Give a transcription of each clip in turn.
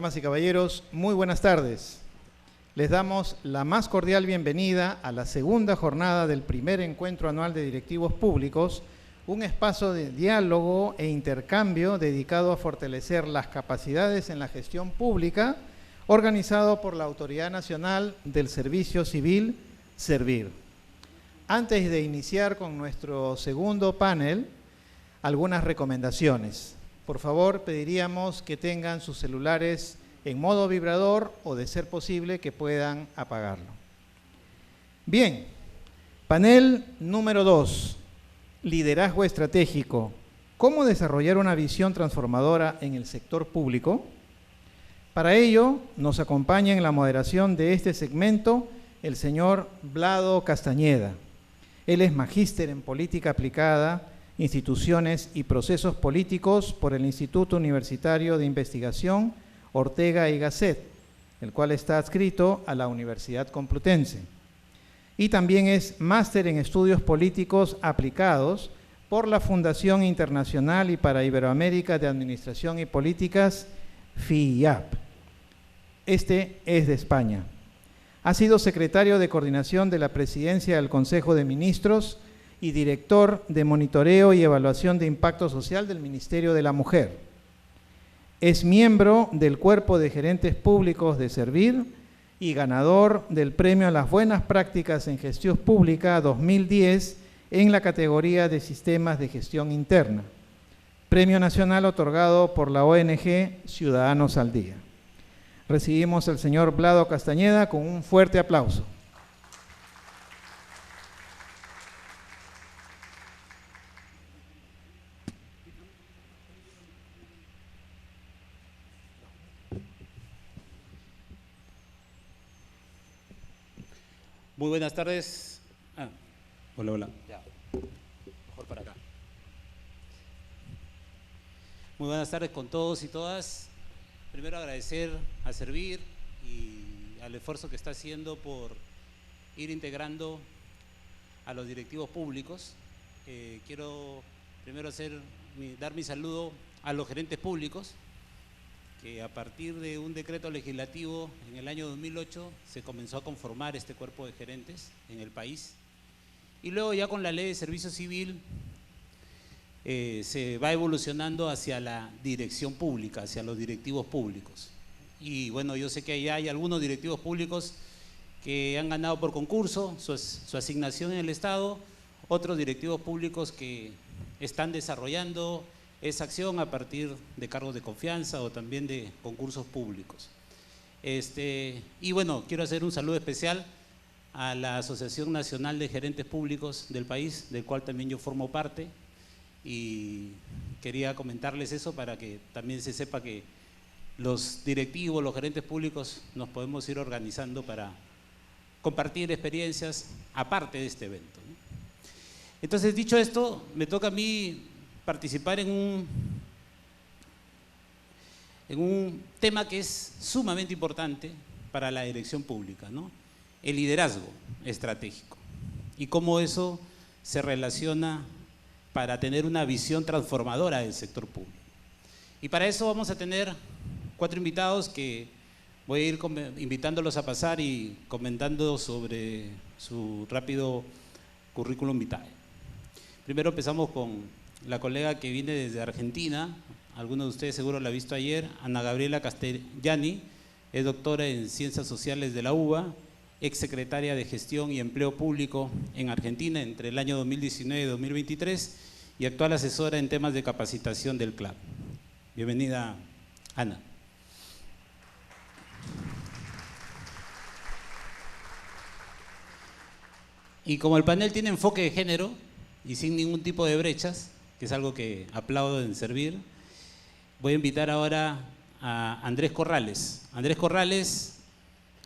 Damas y caballeros, muy buenas tardes. Les damos la más cordial bienvenida a la segunda jornada del primer encuentro anual de directivos públicos, un espacio de diálogo e intercambio dedicado a fortalecer las capacidades en la gestión pública, organizado por la Autoridad Nacional del Servicio Civil, Servir. Antes de iniciar con nuestro segundo panel, algunas recomendaciones. Por favor, pediríamos que tengan sus celulares en modo vibrador o, de ser posible, que puedan apagarlo. Bien, panel número 2, liderazgo estratégico. ¿Cómo desarrollar una visión transformadora en el sector público? Para ello, nos acompaña en la moderación de este segmento el señor Vlado Castañeda. Él es magíster en política aplicada, instituciones y procesos políticos por el Instituto Universitario de Investigación Ortega y Gasset, el cual está adscrito a la Universidad Complutense. Y también es máster en estudios políticos aplicados por la Fundación Internacional y para Iberoamérica de Administración y Políticas, FIAP. Este es de España. Ha sido secretario de coordinación de la Presidencia del Consejo de Ministros y director de monitoreo y evaluación de impacto social del Ministerio de la Mujer. Es miembro del Cuerpo de Gerentes Públicos de Servir y ganador del Premio a las Buenas Prácticas en Gestión Pública 2010 en la categoría de Sistemas de Gestión Interna. Premio nacional otorgado por la ONG Ciudadanos al Día. Recibimos al señor Vlado Castañeda con un fuerte aplauso. Muy buenas tardes. Hola, hola. Ya. Mejor para acá. Muy buenas tardes con todos y todas. Primero agradecer a Servir y al esfuerzo que está haciendo por ir integrando a los directivos públicos. Quiero primero dar mi saludo a los gerentes públicos, que a partir de un decreto legislativo en el año 2008 se comenzó a conformar este cuerpo de gerentes en el país, y luego ya con la ley de servicio civil se va evolucionando hacia la dirección pública, hacia los directivos públicos. Y bueno, yo sé que ya hay algunos directivos públicos que han ganado por concurso su asignación en el Estado, otros directivos públicos que están desarrollando esa acción a partir de cargos de confianza o también de concursos públicos. Y bueno, quiero hacer un saludo especial a la Asociación Nacional de Gerentes Públicos del país, del cual también yo formo parte, y quería comentarles eso para que también se sepa que los directivos, los gerentes públicos nos podemos ir organizando para compartir experiencias aparte de este evento, ¿no? Entonces, dicho esto, me toca a mí participar en un tema que es sumamente importante para la dirección pública, ¿no? El liderazgo estratégico y cómo eso se relaciona para tener una visión transformadora del sector público. Y para eso vamos a tener 4 invitados que voy a ir invitándolos a pasar y comentando sobre su rápido currículum vitae. Primero empezamos con la colega que viene desde Argentina, algunos de ustedes seguro la han visto ayer, Ana Gabriela Castellani, es doctora en Ciencias Sociales de la UBA, exsecretaria de Gestión y Empleo Público en Argentina entre el año 2019 y 2023 y actual asesora en temas de capacitación del CLAP. Bienvenida, Ana. Y como el panel tiene enfoque de género y sin ningún tipo de brechas, que es algo que aplaudo en Servir, voy a invitar ahora a Andrés Corrales. Andrés Corrales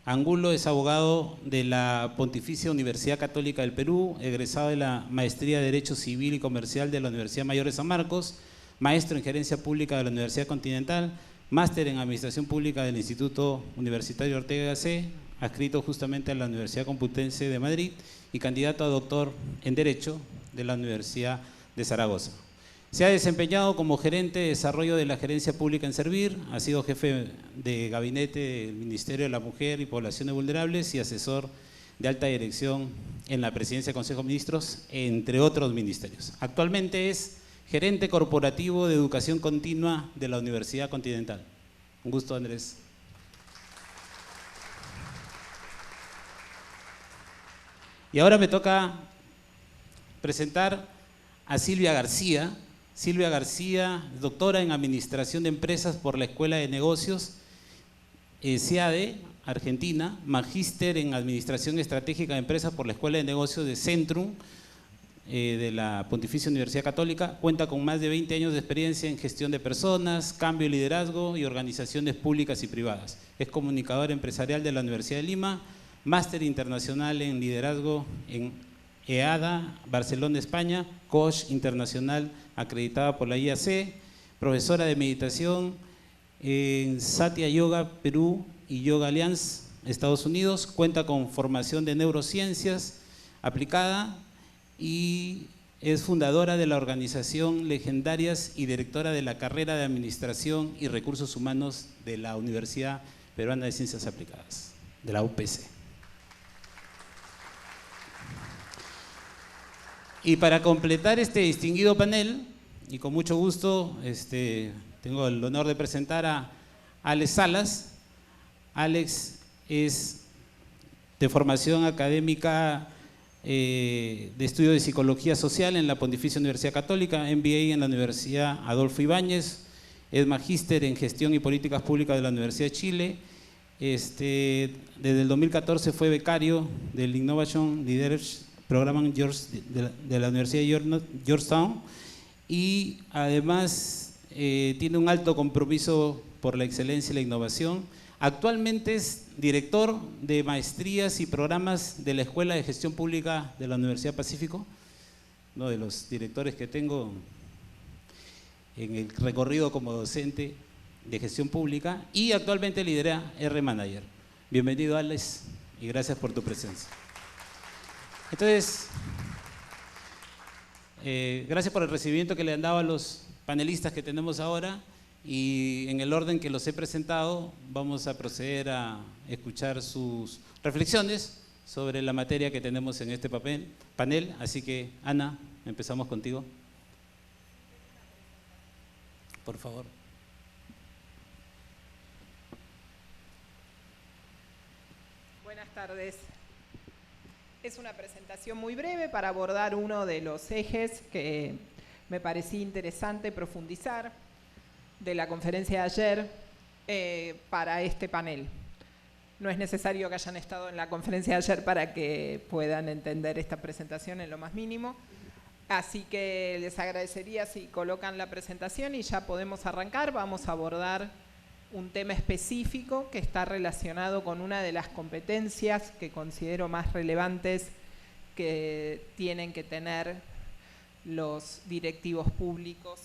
Angulo es abogado de la Pontificia Universidad Católica del Perú, egresado de la Maestría de Derecho Civil y Comercial de la Universidad Mayor de San Marcos, maestro en Gerencia Pública de la Universidad Continental, máster en Administración Pública del Instituto Universitario Ortega y Gasset, adscrito justamente a la Universidad Complutense de Madrid, y candidato a doctor en Derecho de la Universidad de Zaragoza. Se ha desempeñado como gerente de desarrollo de la Gerencia Pública en Servir, ha sido jefe de gabinete del Ministerio de la Mujer y Poblaciones Vulnerables y asesor de alta dirección en la Presidencia del Consejo de Ministros, entre otros ministerios. Actualmente es gerente corporativo de educación continua de la Universidad Continental. Un gusto, Andrés. Y ahora me toca presentar a Silvia García. Silvia García, doctora en Administración de Empresas por la Escuela de Negocios, SEADE, Argentina, magíster en Administración Estratégica de Empresas por la Escuela de Negocios de Centrum, de la Pontificia Universidad Católica. Cuenta con más de 20 años de experiencia en gestión de personas, cambio y liderazgo y organizaciones públicas y privadas. Es comunicadora empresarial de la Universidad de Lima, máster internacional en liderazgo en EADA, Barcelona, España, coach internacional acreditada por la IAC, profesora de meditación en Satya Yoga Perú y Yoga Alliance, Estados Unidos. Cuenta con formación de neurociencias aplicada y es fundadora de la organización Legendarias y directora de la carrera de Administración y Recursos Humanos de la Universidad Peruana de Ciencias Aplicadas, de la UPC. Y para completar este distinguido panel, y con mucho gusto, tengo el honor de presentar a Alex Salas. Alex es de formación académica de estudio de Psicología Social en la Pontificia Universidad Católica, MBA en la Universidad Adolfo Ibáñez, es magíster en Gestión y Políticas Públicas de la Universidad de Chile. Desde el 2014 fue becario del Innovation Leaders Programa de la Universidad de Georgetown y además tiene un alto compromiso por la excelencia y la innovación. Actualmente es director de maestrías y programas de la Escuela de Gestión Pública de la Universidad Pacífico, uno de los directores que tengo en el recorrido como docente de gestión pública, y actualmente lidera R-Manager. Bienvenido, Alex, y gracias por tu presencia. Entonces, gracias por el recibimiento que le han dado a los panelistas que tenemos ahora, y en el orden que los he presentado vamos a proceder a escuchar sus reflexiones sobre la materia que tenemos en este panel. Así que, Ana, empezamos contigo. Por favor. Buenas tardes. Es una presentación muy breve para abordar uno de los ejes que me parecía interesante profundizar de la conferencia de ayer para este panel. No es necesario que hayan estado en la conferencia de ayer para que puedan entender esta presentación en lo más mínimo. Así que les agradecería si colocan la presentación y ya podemos arrancar. Vamos a abordar un tema específico que está relacionado con una de las competencias que considero más relevantes que tienen que tener los directivos públicos.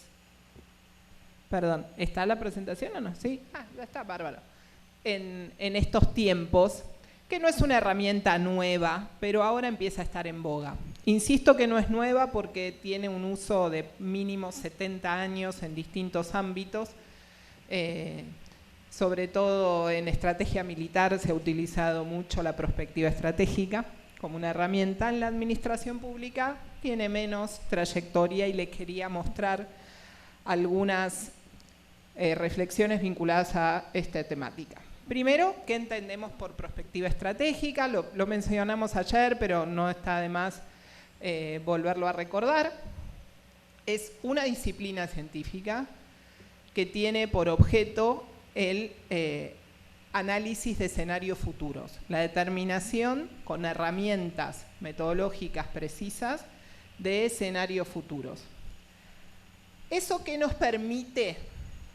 Perdón, ¿está la presentación o no? ¿Sí? Ya está, bárbaro. En estos tiempos, que no es una herramienta nueva, pero ahora empieza a estar en boga. Insisto que no es nueva porque tiene un uso de mínimo 70 años en distintos ámbitos. Sobre todo en estrategia militar se ha utilizado mucho la perspectiva estratégica como una herramienta. En la administración pública tiene menos trayectoria y les quería mostrar algunas reflexiones vinculadas a esta temática. Primero, ¿qué entendemos por perspectiva estratégica? Lo mencionamos ayer, pero no está de más volverlo a recordar. Es una disciplina científica que tiene por objeto el análisis de escenarios futuros, la determinación con herramientas metodológicas precisas de escenarios futuros. ¿Eso qué nos permite?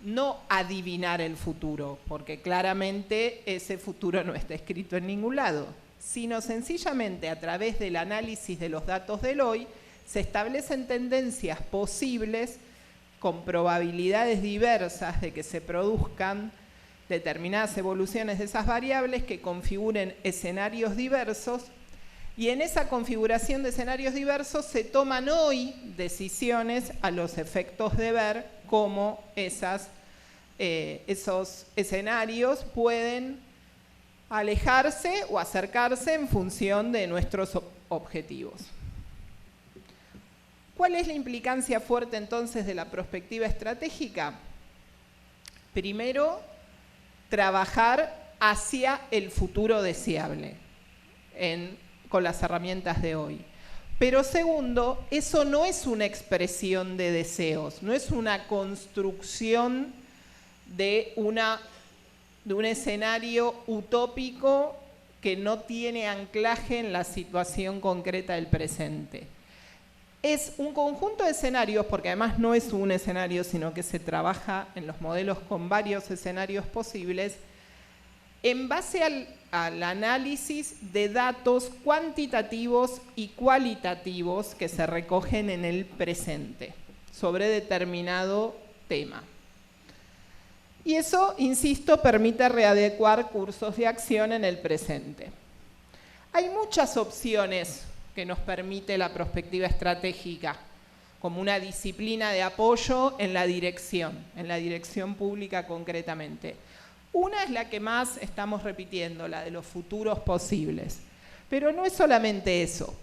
No adivinar el futuro, porque claramente ese futuro no está escrito en ningún lado, sino sencillamente a través del análisis de los datos del hoy se establecen tendencias posibles con probabilidades diversas de que se produzcan determinadas evoluciones de esas variables que configuren escenarios diversos, Y en esa configuración de escenarios diversos se toman hoy decisiones a los efectos de ver cómo esos escenarios pueden alejarse o acercarse en función de nuestros objetivos. ¿Cuál es la implicancia fuerte entonces de la perspectiva estratégica? Primero, trabajar hacia el futuro deseable con las herramientas de hoy. Pero segundo, eso no es una expresión de deseos, no es una construcción de un escenario utópico que no tiene anclaje en la situación concreta del presente. Es un conjunto de escenarios, porque además no es un escenario, sino que se trabaja en los modelos con varios escenarios posibles, en base al análisis de datos cuantitativos y cualitativos que se recogen en el presente sobre determinado tema. Y eso, insisto, permite readecuar cursos de acción en el presente. Hay muchas opciones que nos permite la perspectiva estratégica, como una disciplina de apoyo en la dirección pública concretamente. Una es la que más estamos repitiendo, la de los futuros posibles. Pero no es solamente eso.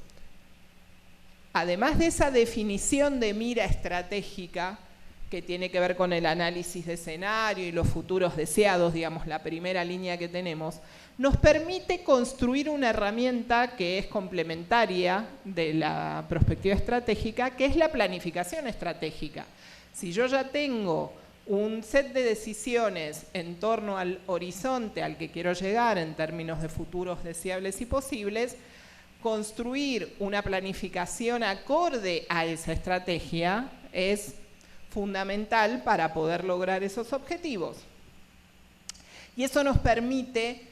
Además de esa definición de mira estratégica, que tiene que ver con el análisis de escenario y los futuros deseados, digamos, la primera línea que tenemos, nos permite construir una herramienta que es complementaria de la perspectiva estratégica, que es la planificación estratégica. Si yo ya tengo un set de decisiones en torno al horizonte al que quiero llegar en términos de futuros deseables y posibles, construir una planificación acorde a esa estrategia es fundamental para poder lograr esos objetivos. Y eso nos permite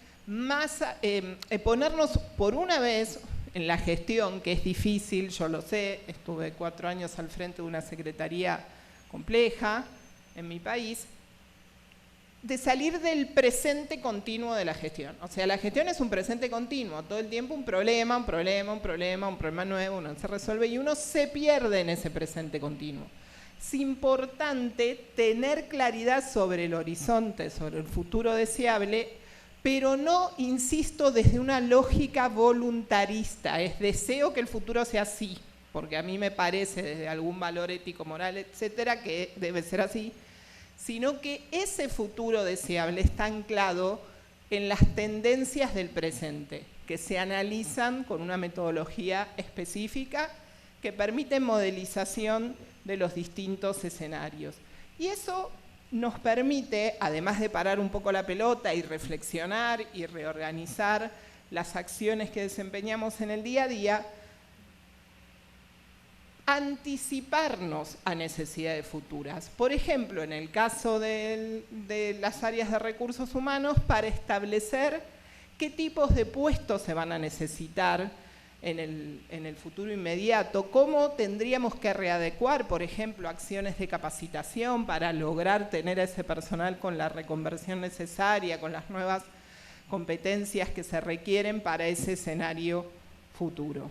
ponernos por una vez en la gestión, que es difícil, yo lo sé, estuve 4 años al frente de una secretaría compleja en mi país, de salir del presente continuo de la gestión. O sea, la gestión es un presente continuo, todo el tiempo un problema nuevo, uno se resuelve y uno se pierde en ese presente continuo. Es importante tener claridad sobre el horizonte, sobre el futuro deseable, pero no, insisto, desde una lógica voluntarista. Es deseo que el futuro sea así, porque a mí me parece desde algún valor ético, moral, etcétera, que debe ser así, sino que ese futuro deseable está anclado en las tendencias del presente, que se analizan con una metodología específica que permite modelización de los distintos escenarios. Y eso nos permite, además de parar un poco la pelota y reflexionar y reorganizar las acciones que desempeñamos en el día a día, anticiparnos a necesidades futuras. Por ejemplo, en el caso de las áreas de recursos humanos, para establecer qué tipos de puestos se van a necesitar en el futuro inmediato, cómo tendríamos que readecuar, por ejemplo, acciones de capacitación para lograr tener a ese personal con la reconversión necesaria, con las nuevas competencias que se requieren para ese escenario futuro.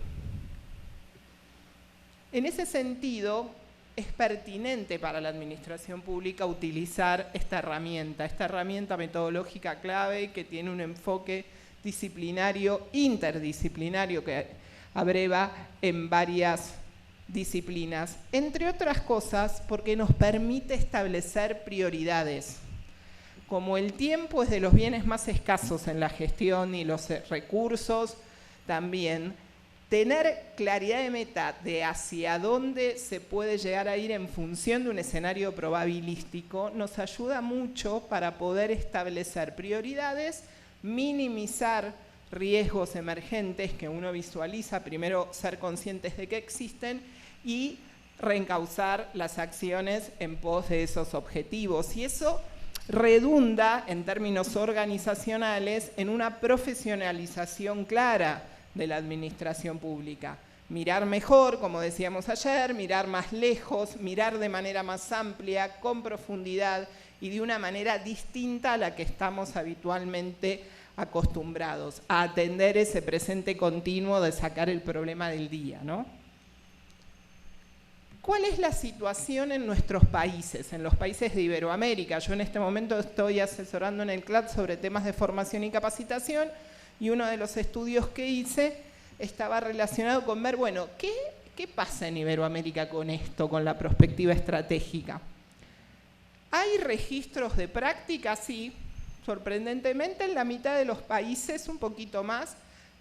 En ese sentido, es pertinente para la administración pública utilizar esta herramienta metodológica clave que tiene un enfoque disciplinario, interdisciplinario, que abreva en varias disciplinas, entre otras cosas porque nos permite establecer prioridades. Como el tiempo es de los bienes más escasos en la gestión y los recursos también, tener claridad de meta de hacia dónde se puede llegar a ir en función de un escenario probabilístico nos ayuda mucho para poder establecer prioridades, minimizar riesgos emergentes que uno visualiza, primero ser conscientes de que existen y reencauzar las acciones en pos de esos objetivos. Y eso redunda en términos organizacionales en una profesionalización clara de la administración pública. Mirar mejor, como decíamos ayer, mirar más lejos, mirar de manera más amplia, con profundidad y de una manera distinta a la que estamos habitualmente acostumbrados a atender ese presente continuo de sacar el problema del día, ¿no? ¿Cuál es la situación en nuestros países, en los países de Iberoamérica? Yo en este momento estoy asesorando en el CLAD sobre temas de formación y capacitación, y uno de los estudios que hice estaba relacionado con ver, bueno, ¿qué pasa en Iberoamérica con esto, con la perspectiva estratégica? ¿Hay registros de práctica? Sí. Sorprendentemente, en la mitad de los países, un poquito más,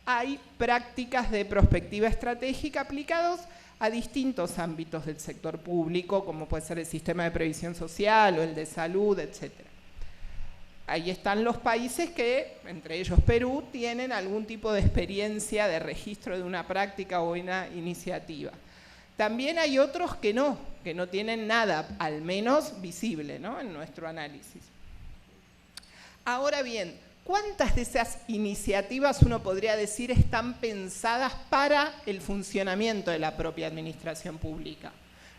hay prácticas de perspectiva estratégica aplicados a distintos ámbitos del sector público, como puede ser el sistema de previsión social o el de salud, etc. Ahí están los países que, entre ellos Perú, tienen algún tipo de experiencia de registro de una práctica o una iniciativa. También hay otros que no tienen nada, al menos visible, ¿no?, en nuestro análisis. Ahora bien, ¿cuántas de esas iniciativas uno podría decir están pensadas para el funcionamiento de la propia administración pública?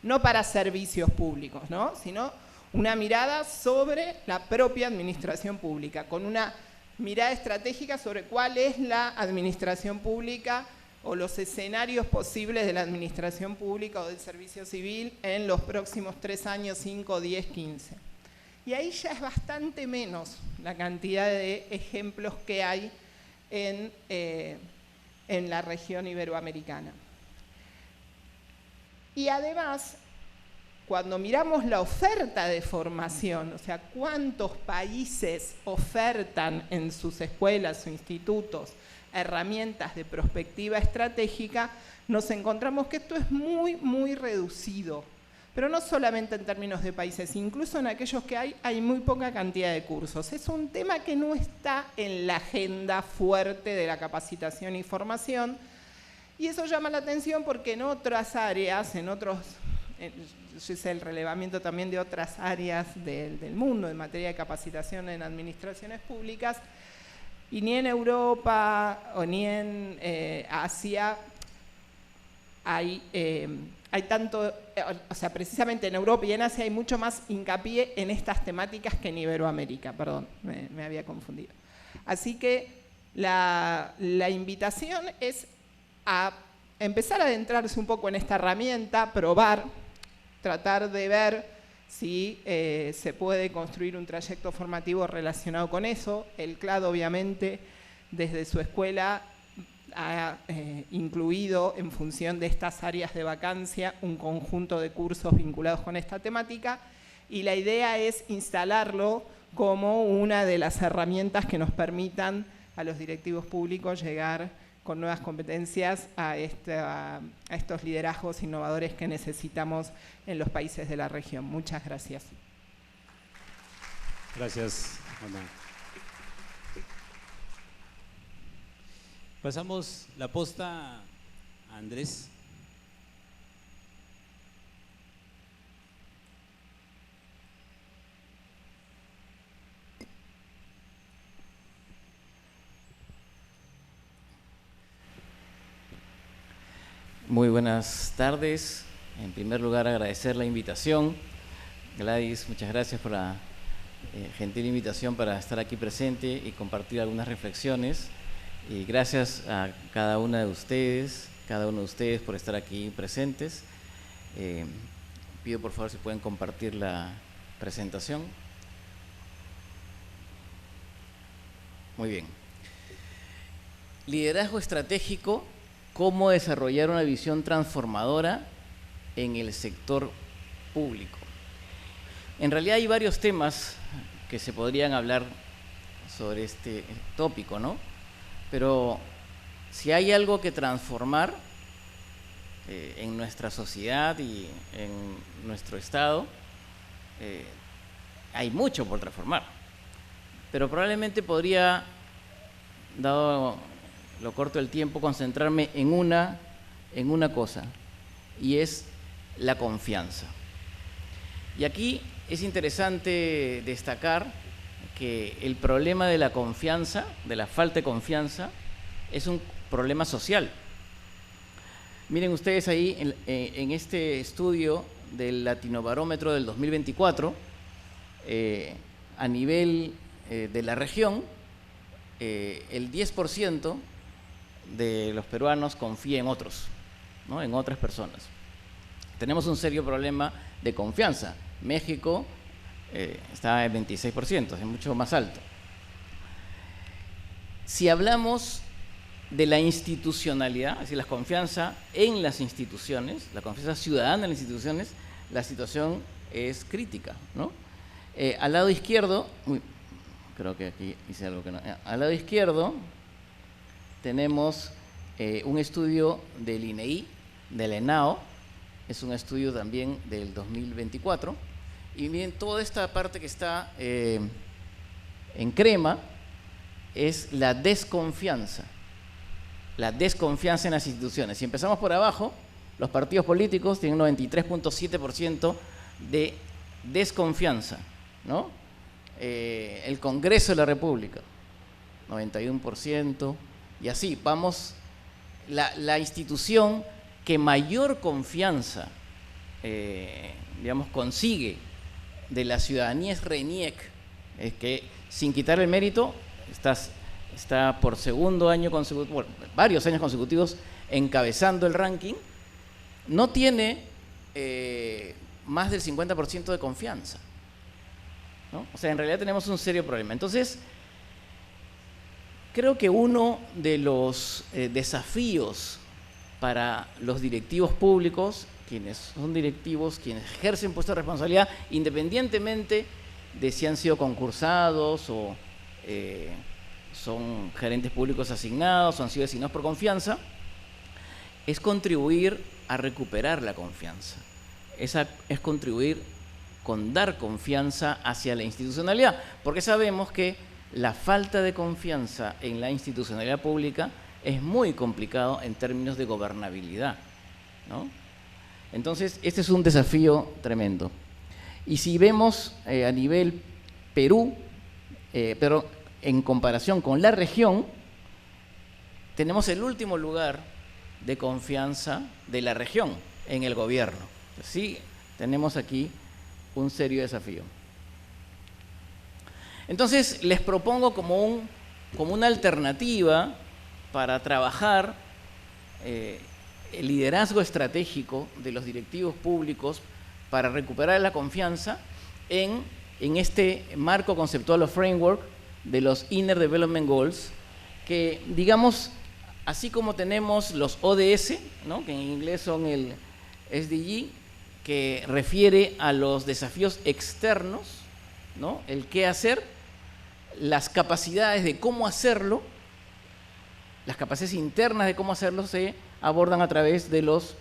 No para servicios públicos, ¿no?, sino una mirada sobre la propia administración pública, con una mirada estratégica sobre cuál es la administración pública o los escenarios posibles de la administración pública o del servicio civil en los próximos 3 años, 5, 10, 15. Y ahí ya es bastante menos la cantidad de ejemplos que hay en la región iberoamericana. Y además, cuando miramos la oferta de formación, o sea, cuántos países ofertan en sus escuelas o institutos herramientas de perspectiva estratégica, nos encontramos que esto es muy, muy reducido. Pero no solamente en términos de países, incluso en aquellos que hay muy poca cantidad de cursos. Es un tema que no está en la agenda fuerte de la capacitación y formación, y eso llama la atención porque en otras áreas, yo hice el relevamiento también de otras áreas del mundo en materia de capacitación en administraciones públicas, y ni en Europa o ni en Asia hay tanto, o sea, precisamente en Europa y en Asia hay mucho más hincapié en estas temáticas que en Iberoamérica, perdón, me había confundido. Así que la invitación es a empezar a adentrarse un poco en esta herramienta, probar, tratar de ver si se puede construir un trayecto formativo relacionado con eso. El CLAD, obviamente, desde su escuela ha incluido, en función de estas áreas de vacancia, un conjunto de cursos vinculados con esta temática, y la idea es instalarlo como una de las herramientas que nos permitan a los directivos públicos llegar con nuevas competencias a estos liderazgos innovadores que necesitamos en los países de la región. Muchas gracias. Gracias, Ana. Pasamos la posta a Andrés. Muy buenas tardes. En primer lugar, agradecer la invitación. Gladys, muchas gracias por la gentil invitación para estar aquí presente y compartir algunas reflexiones. Y gracias a cada uno de ustedes por estar aquí presentes. Pido por favor si pueden compartir la presentación. Muy bien. Liderazgo estratégico. Cómo desarrollar una visión transformadora en el sector público. En realidad hay varios temas que se podrían hablar sobre este tópico, ¿no? Pero si hay algo que transformar en nuestra sociedad y en nuestro Estado, hay mucho por transformar. Pero probablemente podría, dado lo corto del tiempo, concentrarme en una cosa, y es la confianza. Y aquí es interesante destacar que el problema de la confianza, de la falta de confianza, es un problema social. Miren ustedes ahí en este estudio del Latinobarómetro del 2024, a nivel de la región, el 10% de los peruanos confía en otros, ¿no? En otras personas. Tenemos un serio problema de confianza. México está en 26%, es mucho más alto. Si hablamos de la institucionalidad, es decir, la confianza en las instituciones, la confianza ciudadana en las instituciones, la situación es crítica, ¿no? Al lado izquierdo, creo que aquí hice algo que no. Al lado izquierdo tenemos un estudio del INEI, del ENAO, es un estudio también del 2024, y bien, toda esta parte que está en crema es la desconfianza en las instituciones. Si empezamos por abajo, los partidos políticos tienen un 93.7% de desconfianza, ¿no? El Congreso de la República, 91%, y así vamos. La institución que mayor confianza, digamos, consigue de la ciudadanía es RENIEC, es que, sin quitar el mérito, está por segundo año consecutivo, bueno, varios años consecutivos encabezando el ranking, no tiene más del 50% de confianza, ¿no? O sea, en realidad tenemos un serio problema. Entonces, creo que uno de los desafíos para los directivos públicos, quienes son directivos, quienes ejercen puestos de responsabilidad, independientemente de si han sido concursados o son gerentes públicos asignados o han sido designados por confianza, es contribuir a recuperar la confianza. Es contribuir con dar confianza hacia la institucionalidad, porque sabemos que la falta de confianza en la institucionalidad pública es muy complicado en términos de gobernabilidad, ¿no? Entonces, este es un desafío tremendo. Y si vemos a nivel Perú, pero en comparación con la región, tenemos el último lugar de confianza de la región en el gobierno. Sí, tenemos aquí un serio desafío. Entonces, les propongo como una alternativa para trabajar el liderazgo estratégico de los directivos públicos para recuperar la confianza en este marco conceptual o framework de los Inner Development Goals, que, digamos, así como tenemos los ODS, ¿no?, que en inglés son el SDG, que refiere a los desafíos externos, ¿no?, el qué hacer, las capacidades de cómo hacerlo, las capacidades internas de cómo hacerlo se abordan a través de los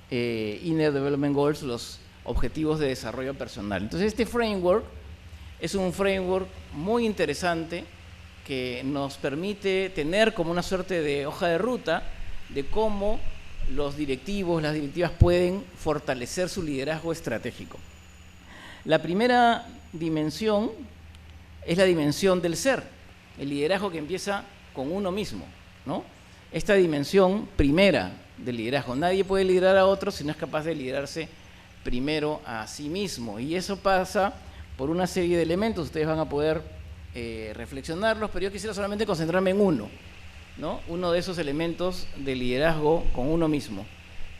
Inner Development Goals, los objetivos de desarrollo personal. Entonces, este framework es un framework muy interesante que nos permite tener como una suerte de hoja de ruta de cómo los directivos, las directivas pueden fortalecer su liderazgo estratégico. La primera dimensión es la dimensión del ser, el liderazgo que empieza con uno mismo, ¿no? Esta dimensión primera del liderazgo. Nadie puede liderar a otros si no es capaz de liderarse primero a sí mismo. Y eso pasa por una serie de elementos. Ustedes van a poder reflexionarlos, pero yo quisiera solamente concentrarme en uno, ¿no? Uno de esos elementos de liderazgo con uno mismo,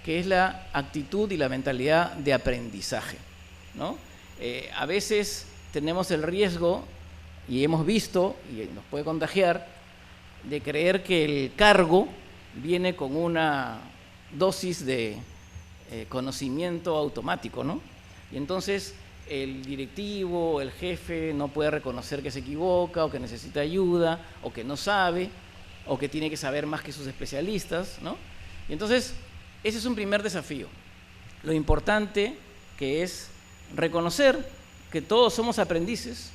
que es la actitud y la mentalidad de aprendizaje, ¿no? A veces tenemos el riesgo, y hemos visto, y nos puede contagiar, de creer que el cargo viene con una dosis de conocimiento automático, ¿no? Y entonces el directivo, el jefe no puede reconocer que se equivoca o que necesita ayuda o que no sabe o que tiene que saber más que sus especialistas, ¿no? Y entonces ese es un primer desafío. Lo importante que es reconocer que todos somos aprendices,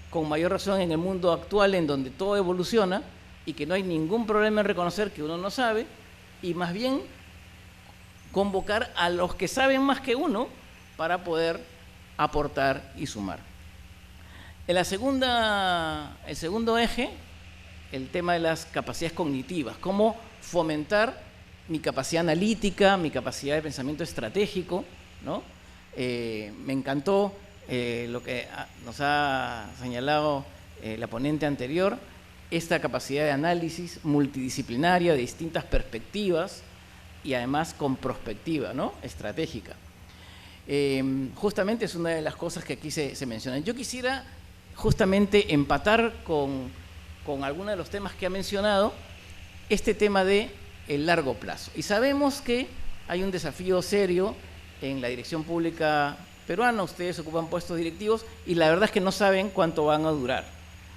con mayor razón en el mundo actual en donde todo evoluciona, y que no hay ningún problema en reconocer que uno no sabe, y más bien convocar a los que saben más que uno para poder aportar y sumar. El segundo eje, el tema de las capacidades cognitivas, cómo fomentar mi capacidad analítica, mi capacidad de pensamiento estratégico, ¿no? Me encantó lo que nos ha señalado la ponente anterior, esta capacidad de análisis multidisciplinaria de distintas perspectivas y además con perspectiva, ¿no?, estratégica. Justamente es una de las cosas que aquí se mencionan. Yo quisiera justamente empatar con algunos de los temas que ha mencionado, este tema de el largo plazo. Y sabemos que hay un desafío serio en la dirección pública peruana. Ustedes ocupan puestos directivos y la verdad es que no saben cuánto van a durar.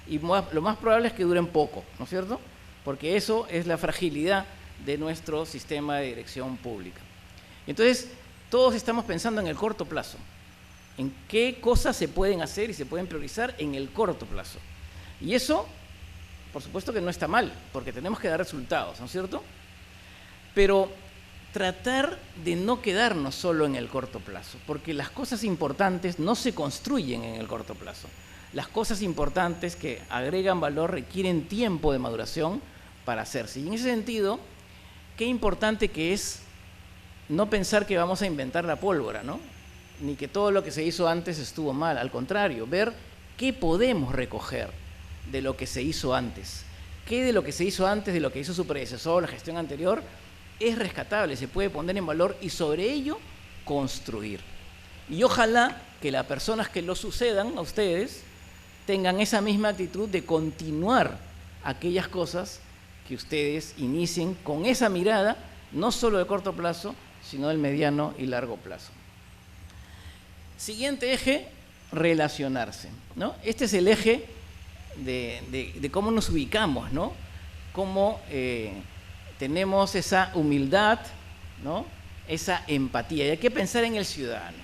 Y lo más probable es que duren poco, ¿no es cierto? Porque eso es la fragilidad de nuestro sistema de dirección pública. Entonces, todos estamos pensando en el corto plazo, en qué cosas se pueden hacer y se pueden priorizar en el corto plazo. Y eso, por supuesto que no está mal, porque tenemos que dar resultados, ¿no es cierto? Pero tratar de no quedarnos solo en el corto plazo, porque las cosas importantes no se construyen en el corto plazo. Las cosas importantes que agregan valor requieren tiempo de maduración para hacerse. Y en ese sentido, qué importante que es no pensar que vamos a inventar la pólvora, ¿no?, ni que todo lo que se hizo antes estuvo mal. Al contrario, ver qué podemos recoger de lo que se hizo antes. ¿Qué de lo que se hizo antes, de lo que hizo su predecesor, la gestión anterior, es rescatable, se puede poner en valor y sobre ello construir? Y ojalá que las personas que lo sucedan a ustedes tengan esa misma actitud de continuar aquellas cosas que ustedes inicien con esa mirada, no solo de corto plazo, sino del mediano y largo plazo. Siguiente eje, relacionarse, ¿no? Este es el eje de cómo nos ubicamos, ¿no? Cómo tenemos esa humildad, ¿no?, esa empatía. Y hay que pensar en el ciudadano,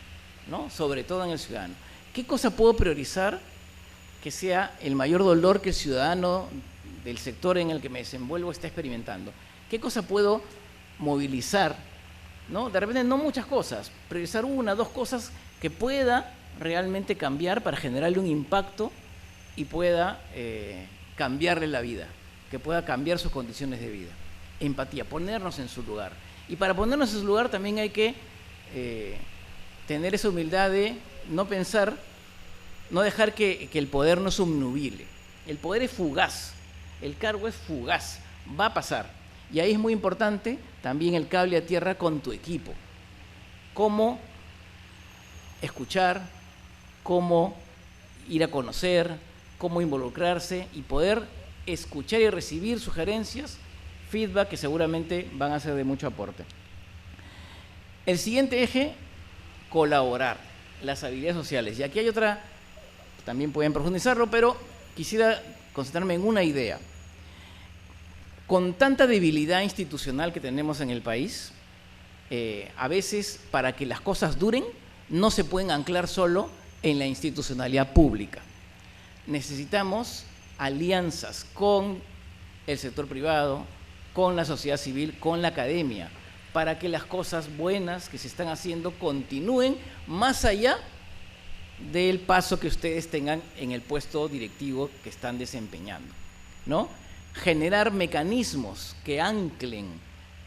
¿no?, sobre todo en el ciudadano. ¿Qué cosa puedo priorizar que sea el mayor dolor que el ciudadano del sector en el que me desenvuelvo está experimentando? ¿Qué cosa puedo movilizar, ¿no? De repente no muchas cosas, priorizar una, dos cosas que pueda realmente cambiar para generarle un impacto y pueda cambiarle la vida, que pueda cambiar sus condiciones de vida. Empatía, ponernos en su lugar. Y para ponernos en su lugar también hay que tener esa humildad de no pensar, no dejar que el poder nos obnubile. El poder es fugaz, el cargo es fugaz, va a pasar. Y ahí es muy importante también el cable a tierra con tu equipo. Cómo escuchar, cómo ir a conocer, cómo involucrarse y poder escuchar y recibir sugerencias, feedback que seguramente van a ser de mucho aporte. El siguiente eje, colaborar, las habilidades sociales. Y aquí hay otra, también pueden profundizarlo, pero quisiera concentrarme en una idea. Con tanta debilidad institucional que tenemos en el país, a veces para que las cosas duren, no se pueden anclar solo en la institucionalidad pública. Necesitamos alianzas con el sector privado, con la sociedad civil, con la academia, para que las cosas buenas que se están haciendo continúen más allá del paso que ustedes tengan en el puesto directivo que están desempeñando, ¿no? Generar mecanismos que anclen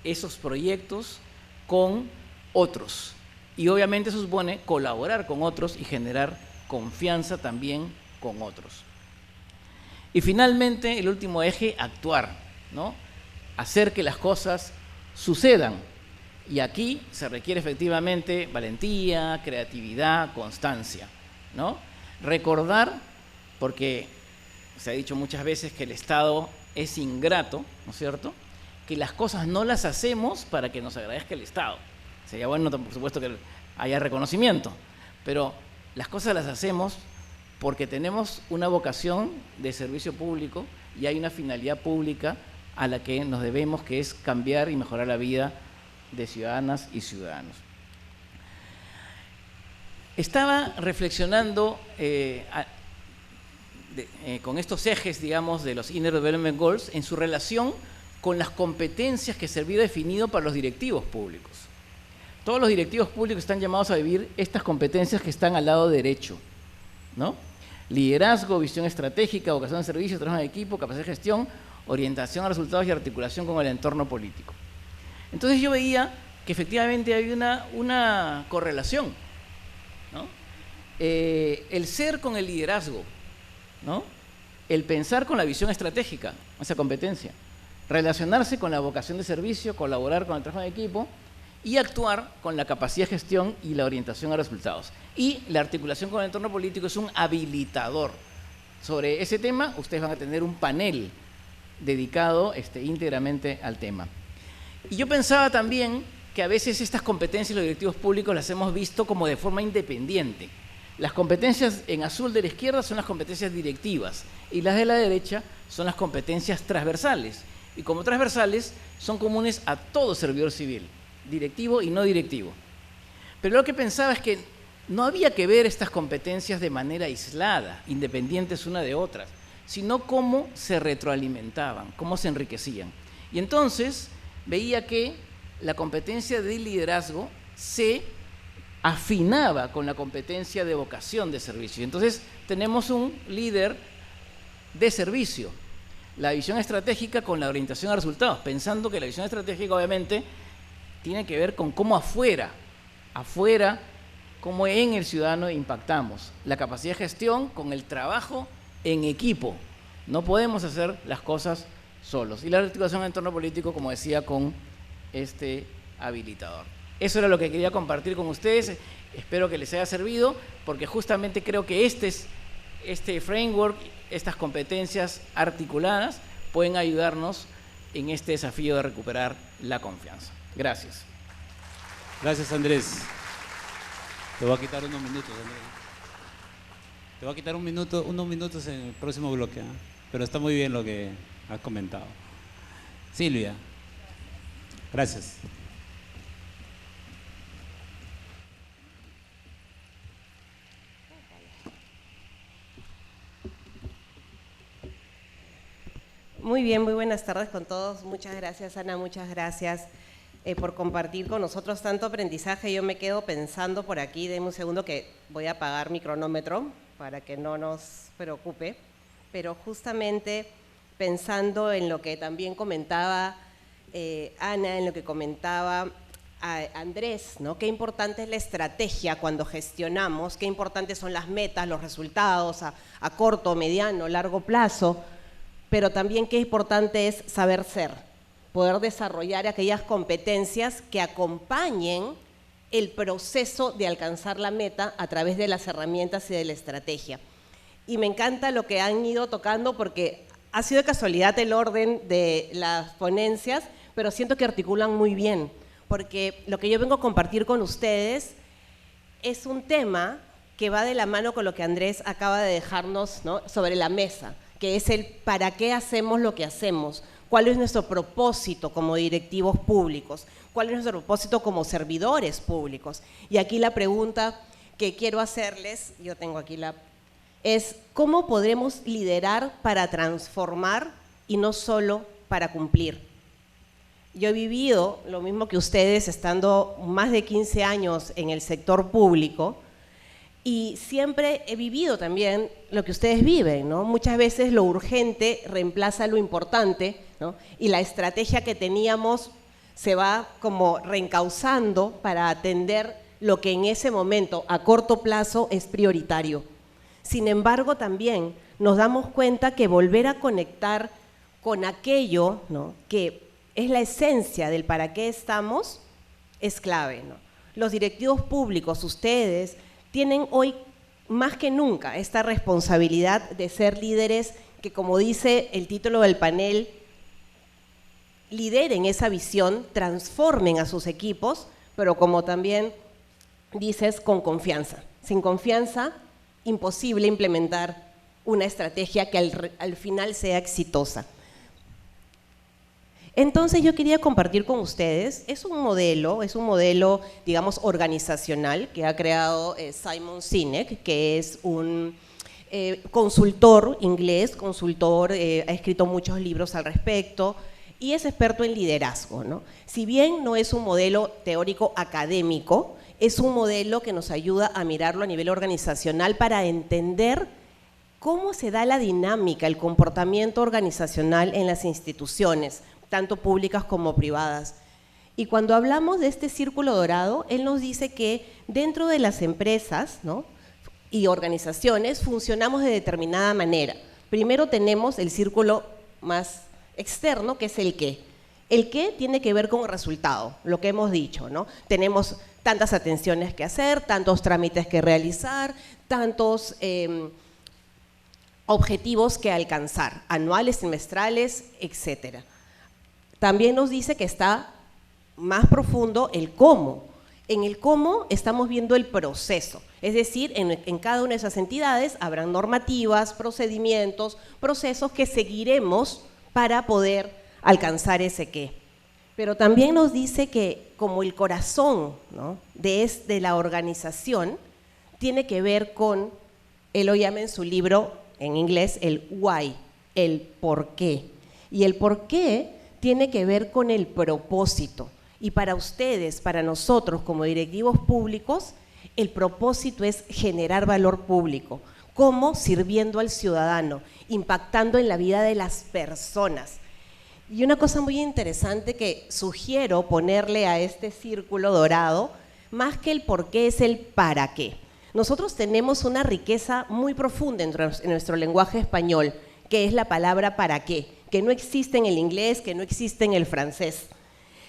esos proyectos con otros. Y obviamente eso supone colaborar con otros y generar confianza también con otros. Y finalmente, el último eje, actuar, ¿no? Hacer que las cosas sucedan. Y aquí se requiere efectivamente valentía, creatividad, constancia, ¿no? Recordar, porque se ha dicho muchas veces que el Estado es ingrato, ¿no es cierto?, que las cosas no las hacemos para que nos agradezca el Estado. Sería bueno, por supuesto, que haya reconocimiento, pero las cosas las hacemos porque tenemos una vocación de servicio público y hay una finalidad pública a la que nos debemos, que es cambiar y mejorar la vida de ciudadanas y ciudadanos. Estaba reflexionando con estos ejes, digamos, de los Inner Development Goals en su relación con las competencias que se había definido para los directivos públicos. Todos los directivos públicos están llamados a vivir estas competencias que están al lado derecho, ¿no? Liderazgo, visión estratégica, vocación de servicio, trabajo en equipo, capacidad de gestión, orientación a resultados y articulación con el entorno político. Entonces yo veía que efectivamente hay una correlación, ¿no? El ser con el liderazgo, ¿no? el pensar con la visión estratégica, esa competencia, relacionarse con la vocación de servicio, colaborar con el trabajo en equipo y actuar con la capacidad de gestión y la orientación a resultados. Y la articulación con el entorno político es un habilitador. Sobre ese tema, ustedes van a tener un panel dedicado íntegramente al tema. Y yo pensaba también que a veces estas competencias de los directivos públicos las hemos visto como de forma independiente. Las competencias en azul de la izquierda son las competencias directivas y las de la derecha son las competencias transversales. Y como transversales son comunes a todo servidor civil, directivo y no directivo. Pero lo que pensaba es que no había que ver estas competencias de manera aislada, independientes una de otras, sino cómo se retroalimentaban, cómo se enriquecían. Y entonces veía que la competencia de liderazgo se afinaba con la competencia de vocación de servicio. Entonces tenemos un líder de servicio, la visión estratégica con la orientación a resultados, pensando que la visión estratégica obviamente tiene que ver con cómo afuera, cómo en el ciudadano impactamos, la capacidad de gestión con el trabajo en equipo. No podemos hacer las cosas solos. Y la articulación en entorno político, como decía, con este habilitador. Eso era lo que quería compartir con ustedes. Espero que les haya servido, porque justamente creo que este framework, estas competencias articuladas, pueden ayudarnos en este desafío de recuperar la confianza. Gracias. Gracias, Andrés. Te voy a quitar unos minutos, Andrés. Te voy a quitar unos minutos en el próximo bloque, ¿eh? Pero está muy bien lo que has comentado. Silvia. Gracias. Muy bien, muy buenas tardes con todos. Muchas gracias, Ana, muchas gracias por compartir con nosotros tanto aprendizaje. Yo me quedo pensando por aquí, denme un segundo que voy a apagar mi cronómetro para que no nos preocupe, pero justamente pensando en lo que también comentaba Ana, en lo que comentaba Andrés, ¿no? Qué importante es la estrategia cuando gestionamos, qué importantes son las metas, los resultados a corto, mediano, largo plazo, pero también qué importante es saber ser, poder desarrollar aquellas competencias que acompañen el proceso de alcanzar la meta a través de las herramientas y de la estrategia. Y me encanta lo que han ido tocando porque ha sido de casualidad el orden de las ponencias, pero siento que articulan muy bien, porque lo que yo vengo a compartir con ustedes es un tema que va de la mano con lo que Andrés acaba de dejarnos, ¿no?, sobre la mesa, que es el para qué hacemos lo que hacemos, cuál es nuestro propósito como directivos públicos, cuál es nuestro propósito como servidores públicos. Y aquí la pregunta que quiero hacerles, yo tengo aquí es ¿cómo podremos liderar para transformar y no solo para cumplir? Yo he vivido lo mismo que ustedes, estando más de 15 años en el sector público, y siempre he vivido también lo que ustedes viven, ¿no? Muchas veces lo urgente reemplaza lo importante, ¿no? Y la estrategia que teníamos se va como reencauzando para atender lo que en ese momento, a corto plazo, es prioritario. Sin embargo, también nos damos cuenta que volver a conectar con aquello, ¿no?, que es la esencia del para qué estamos, es clave, ¿no? Los directivos públicos, ustedes, tienen hoy más que nunca esta responsabilidad de ser líderes que, como dice el título del panel, lideren esa visión, transformen a sus equipos, pero como también dices, con confianza. Sin confianza, imposible implementar una estrategia que al final sea exitosa. Entonces yo quería compartir con ustedes, es un modelo, digamos, organizacional que ha creado Simon Sinek, que es un consultor inglés, ha escrito muchos libros al respecto y es experto en liderazgo, ¿no? Si bien no es un modelo teórico académico, es un modelo que nos ayuda a mirarlo a nivel organizacional para entender cómo se da la dinámica, el comportamiento organizacional en las instituciones, tanto públicas como privadas. Y cuando hablamos de este círculo dorado, él nos dice que dentro de las empresas, ¿no?, y organizaciones funcionamos de determinada manera. Primero tenemos el círculo más externo, que es el qué. El qué tiene que ver con el resultado, lo que hemos dicho, ¿no? Tenemos tantas atenciones que hacer, tantos trámites que realizar, tantos objetivos que alcanzar, anuales, semestrales, etc. También nos dice que está más profundo el cómo. En el cómo estamos viendo el proceso, es decir, en cada una de esas entidades habrán normativas, procedimientos, procesos que seguiremos para poder alcanzar ese qué. Pero también nos dice que como el corazón, ¿no?, de la organización tiene que ver con, él lo llama en su libro en inglés el why, el por qué. Y el por qué tiene que ver con el propósito. Y para ustedes, para nosotros como directivos públicos, el propósito es generar valor público. ¿Cómo? Sirviendo al ciudadano, impactando en la vida de las personas. Y una cosa muy interesante que sugiero ponerle a este círculo dorado, más que el por qué, es el para qué. Nosotros tenemos una riqueza muy profunda en nuestro lenguaje español, que es la palabra para qué, que no existe en el inglés, que no existe en el francés.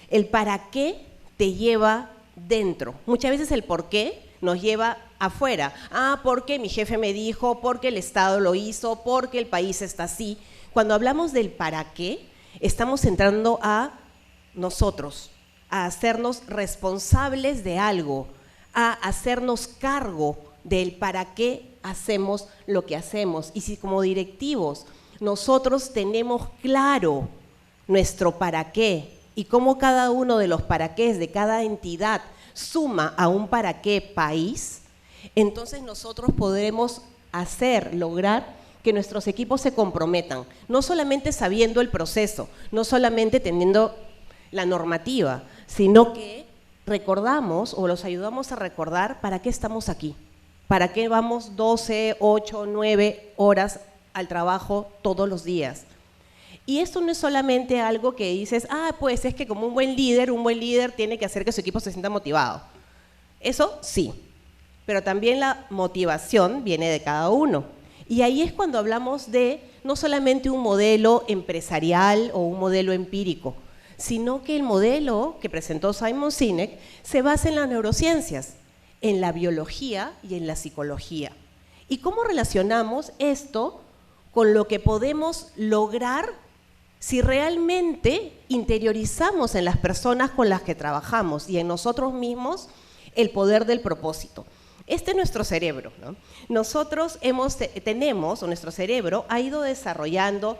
El para qué te lleva dentro. Muchas veces el por qué nos lleva afuera. Ah, porque mi jefe me dijo, porque el Estado lo hizo, porque el país está así. Cuando hablamos del para qué, estamos entrando a nosotros, a hacernos responsables de algo, a hacernos cargo del para qué hacemos lo que hacemos. Y si como directivos nosotros tenemos claro nuestro para qué, y cómo cada uno de los para qués de cada entidad suma a un para qué país, entonces nosotros podremos lograr que nuestros equipos se comprometan, no solamente sabiendo el proceso, no solamente teniendo la normativa, sino que recordamos o los ayudamos a recordar para qué estamos aquí, para qué vamos 12, 8, 9 horas al trabajo todos los días. Y esto no es solamente algo que dices, ah, pues es que como un buen líder tiene que hacer que su equipo se sienta motivado. Eso sí, pero también la motivación viene de cada uno. Y ahí es cuando hablamos de no solamente un modelo empresarial o un modelo empírico, sino que el modelo que presentó Simon Sinek se basa en las neurociencias, en la biología y en la psicología. ¿Y cómo relacionamos esto con lo que podemos lograr si realmente interiorizamos en las personas con las que trabajamos y en nosotros mismos el poder del propósito? Este es nuestro cerebro, ¿no? Nosotros nuestro cerebro ha ido desarrollando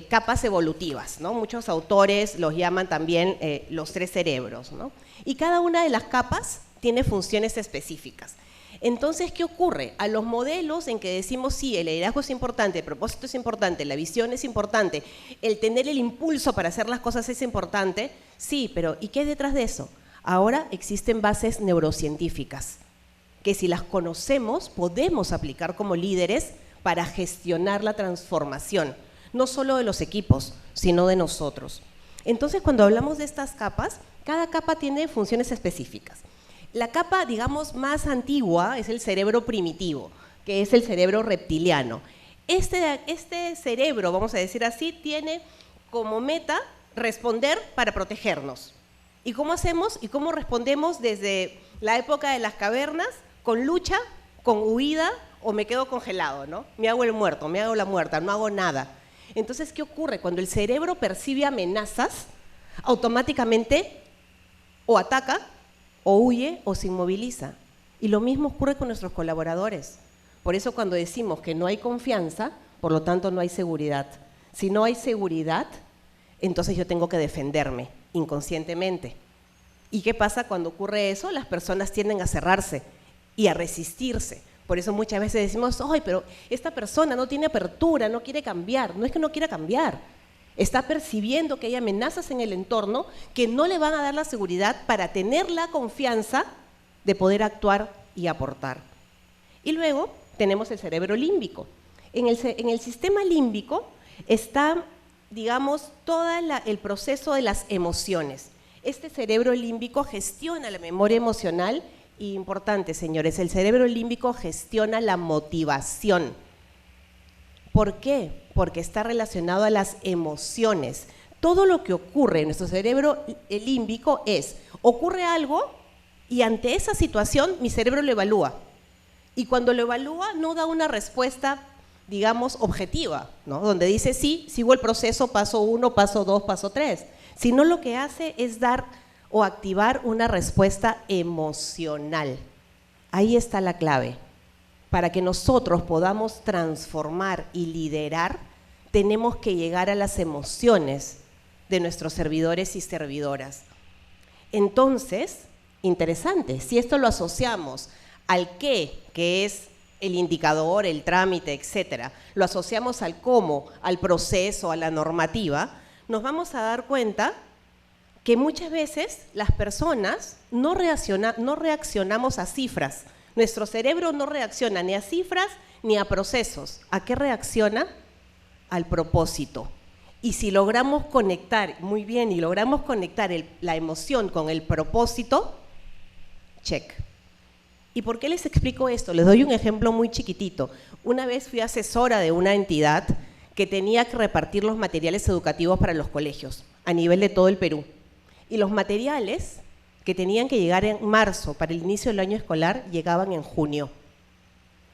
capas evolutivas, ¿no? Muchos autores los llaman también los 3 cerebros, ¿no? Y cada una de las capas tiene funciones específicas. Entonces, ¿qué ocurre? A los modelos en que decimos, sí, el liderazgo es importante, el propósito es importante, la visión es importante, el tener el impulso para hacer las cosas es importante, sí, pero ¿y qué hay detrás de eso? Ahora existen bases neurocientíficas, que si las conocemos, podemos aplicar como líderes para gestionar la transformación, no solo de los equipos, sino de nosotros. Entonces, cuando hablamos de estas capas, cada capa tiene funciones específicas. La capa, digamos, más antigua es el cerebro primitivo, que es el cerebro reptiliano. Este cerebro, vamos a decir así, tiene como meta responder para protegernos. ¿Y cómo hacemos? ¿Y cómo respondemos desde la época de las cavernas? Con lucha, con huida o me quedo congelado, ¿no? Me hago el muerto, me hago la muerta, no hago nada. Entonces, ¿qué ocurre? Cuando el cerebro percibe amenazas, automáticamente o ataca, o huye o se inmoviliza. Y lo mismo ocurre con nuestros colaboradores. Por eso cuando decimos que no hay confianza, por lo tanto no hay seguridad. Si no hay seguridad, entonces yo tengo que defenderme inconscientemente. ¿Y qué pasa cuando ocurre eso? Las personas tienden a cerrarse y a resistirse. Por eso muchas veces decimos, ¡ay, pero esta persona no tiene apertura, no quiere cambiar! No es que no quiera cambiar. Está percibiendo que hay amenazas en el entorno que no le van a dar la seguridad para tener la confianza de poder actuar y aportar. Y luego tenemos el cerebro límbico. En el sistema límbico está, digamos, todo el proceso de las emociones. Este cerebro límbico gestiona la memoria emocional y, importante, señores, el cerebro límbico gestiona la motivación. ¿Por qué? Porque está relacionado a las emociones. Todo lo que ocurre en nuestro cerebro límbico ocurre algo y ante esa situación mi cerebro lo evalúa. Y cuando lo evalúa no da una respuesta, digamos, objetiva, ¿no? Donde dice, sí, sigo el proceso, paso 1, paso 2, paso 3. Sino lo que hace es dar o activar una respuesta emocional. Ahí está la clave. Para que nosotros podamos transformar y liderar, tenemos que llegar a las emociones de nuestros servidores y servidoras. Entonces, interesante, si esto lo asociamos al qué, que es el indicador, el trámite, etcétera, lo asociamos al cómo, al proceso, a la normativa, nos vamos a dar cuenta que muchas veces las personas no reaccionamos a cifras. Nuestro cerebro no reacciona ni a cifras ni a procesos. ¿A qué reacciona? Al propósito. Y si logramos conectar muy bien y logramos conectar la emoción con el propósito, check. ¿Y por qué les explico esto? Les doy un ejemplo muy chiquitito. Una vez fui asesora de una entidad que tenía que repartir los materiales educativos para los colegios a nivel de todo el Perú. Y los materiales que tenían que llegar en marzo para el inicio del año escolar llegaban en junio.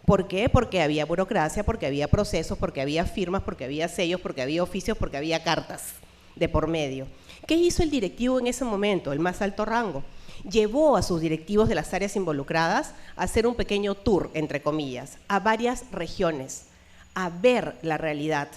¿Por qué? Porque había burocracia, porque había procesos, porque había firmas, porque había sellos, porque había oficios, porque había cartas de por medio. ¿Qué hizo el directivo en ese momento, el más alto rango? Llevó a sus directivos de las áreas involucradas a hacer un pequeño tour, entre comillas, a varias regiones, a ver la realidad,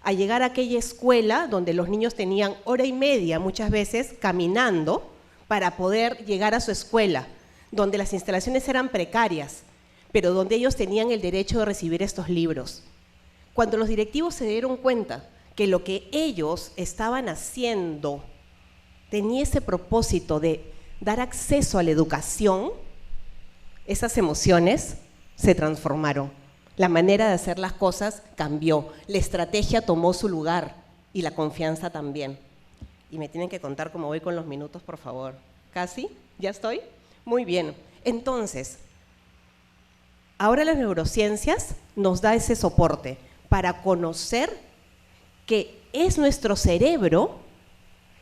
a llegar a aquella escuela donde los niños tenían hora y media muchas veces caminando para poder llegar a su escuela, donde las instalaciones eran precarias, pero donde ellos tenían el derecho de recibir estos libros. Cuando los directivos se dieron cuenta que lo que ellos estaban haciendo tenía ese propósito de dar acceso a la educación, esas emociones se transformaron. La manera de hacer las cosas cambió, la estrategia tomó su lugar y la confianza también. Y me tienen que contar cómo voy con los minutos, por favor. ¿Casi? ¿Ya estoy? Muy bien. Entonces, ahora las neurociencias nos da ese soporte para conocer que es nuestro cerebro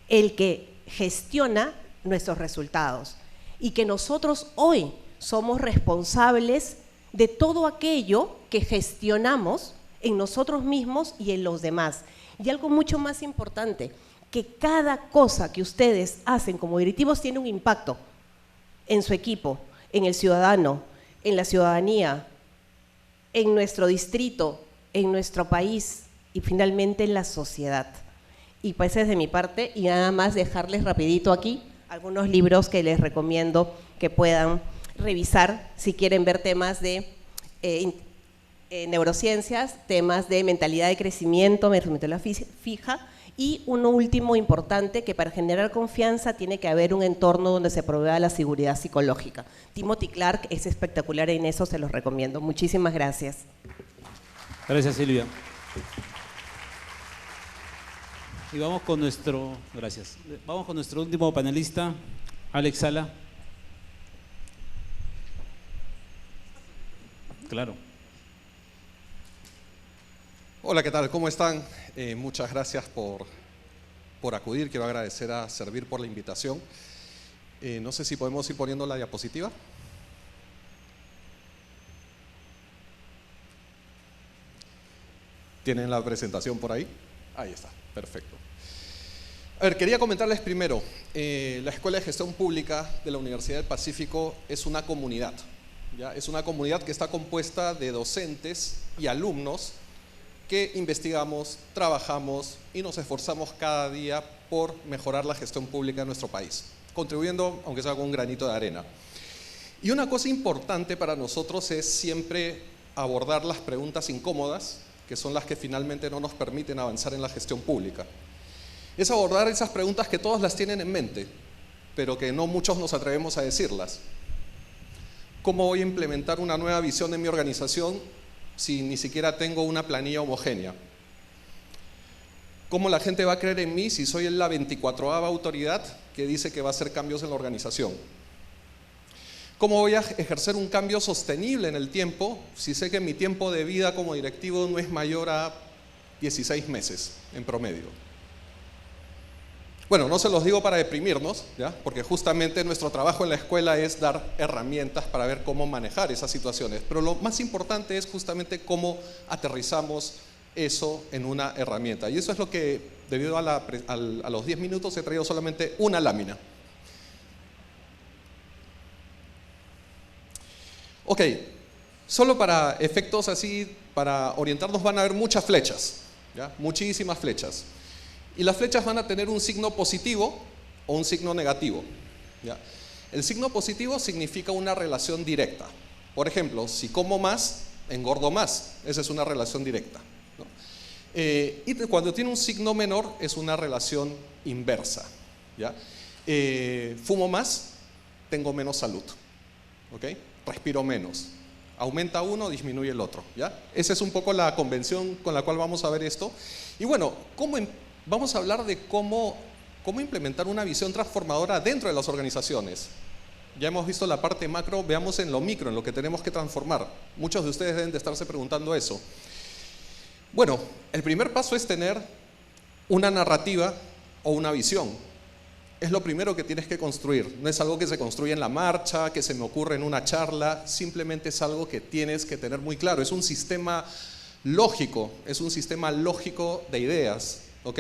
el que gestiona nuestros resultados y que nosotros hoy somos responsables de todo aquello que gestionamos en nosotros mismos y en los demás. Y algo mucho más importante, que cada cosa que ustedes hacen como directivos tiene un impacto en su equipo, en el ciudadano, en la ciudadanía, en nuestro distrito, en nuestro país y finalmente en la sociedad. Y pues es de mi parte, y nada más dejarles rapidito aquí algunos libros que les recomiendo que puedan revisar si quieren ver temas de neurociencias, temas de mentalidad de crecimiento, mentalidad fija, y uno último importante, que para generar confianza tiene que haber un entorno donde se provea la seguridad psicológica. Timothy Clark es espectacular en eso, se los recomiendo. Muchísimas gracias. Gracias, Silvia. Y vamos con nuestro último panelista, Alex Sala. Claro. Hola, ¿qué tal? ¿Cómo están? Muchas gracias por acudir. Quiero agradecer a Servir por la invitación. No sé si podemos ir poniendo la diapositiva. ¿Tienen la presentación por ahí? Ahí está, perfecto. A ver, quería comentarles primero, la Escuela de Gestión Pública de la Universidad del Pacífico es una comunidad, ¿ya? Es una comunidad que está compuesta de docentes y alumnos que investigamos, trabajamos y nos esforzamos cada día por mejorar la gestión pública de nuestro país, contribuyendo, aunque sea con un granito de arena. Y una cosa importante para nosotros es siempre abordar las preguntas incómodas, que son las que finalmente no nos permiten avanzar en la gestión pública. Es abordar esas preguntas que todos las tienen en mente, pero que no muchos nos atrevemos a decirlas. ¿Cómo voy a implementar una nueva visión en mi organización si ni siquiera tengo una planilla homogénea? ¿Cómo la gente va a creer en mí si soy la 24ª autoridad que dice que va a hacer cambios en la organización? ¿Cómo voy a ejercer un cambio sostenible en el tiempo si sé que mi tiempo de vida como directivo no es mayor a 16 meses en promedio? Bueno, no se los digo para deprimirnos, ¿ya? Porque justamente nuestro trabajo en la escuela es dar herramientas para ver cómo manejar esas situaciones. Pero lo más importante es justamente cómo aterrizamos eso en una herramienta. Y eso es lo que, debido a los 10 minutos, he traído solamente una lámina. Ok, solo para efectos así, para orientarnos, van a haber muchas flechas, ¿ya? Muchísimas flechas. Y las flechas van a tener un signo positivo o un signo negativo, ¿ya? El signo positivo significa una relación directa. Por ejemplo, si como más, engordo más. Esa es una relación directa, ¿no? Y cuando tiene un signo menor, es una relación inversa, ¿ya? Fumo más, tengo menos salud, ¿ok? Respiro menos. Aumenta uno, disminuye el otro, ¿ya? Esa es un poco la convención con la cual vamos a ver esto. Y bueno, vamos a hablar de cómo implementar una visión transformadora dentro de las organizaciones. Ya hemos visto la parte macro, veamos en lo micro, en lo que tenemos que transformar. Muchos de ustedes deben de estarse preguntando eso. Bueno, el primer paso es tener una narrativa o una visión. Es lo primero que tienes que construir. No es algo que se construye en la marcha, que se me ocurre en una charla, simplemente es algo que tienes que tener muy claro. Es un sistema lógico, de ideas, ¿ok?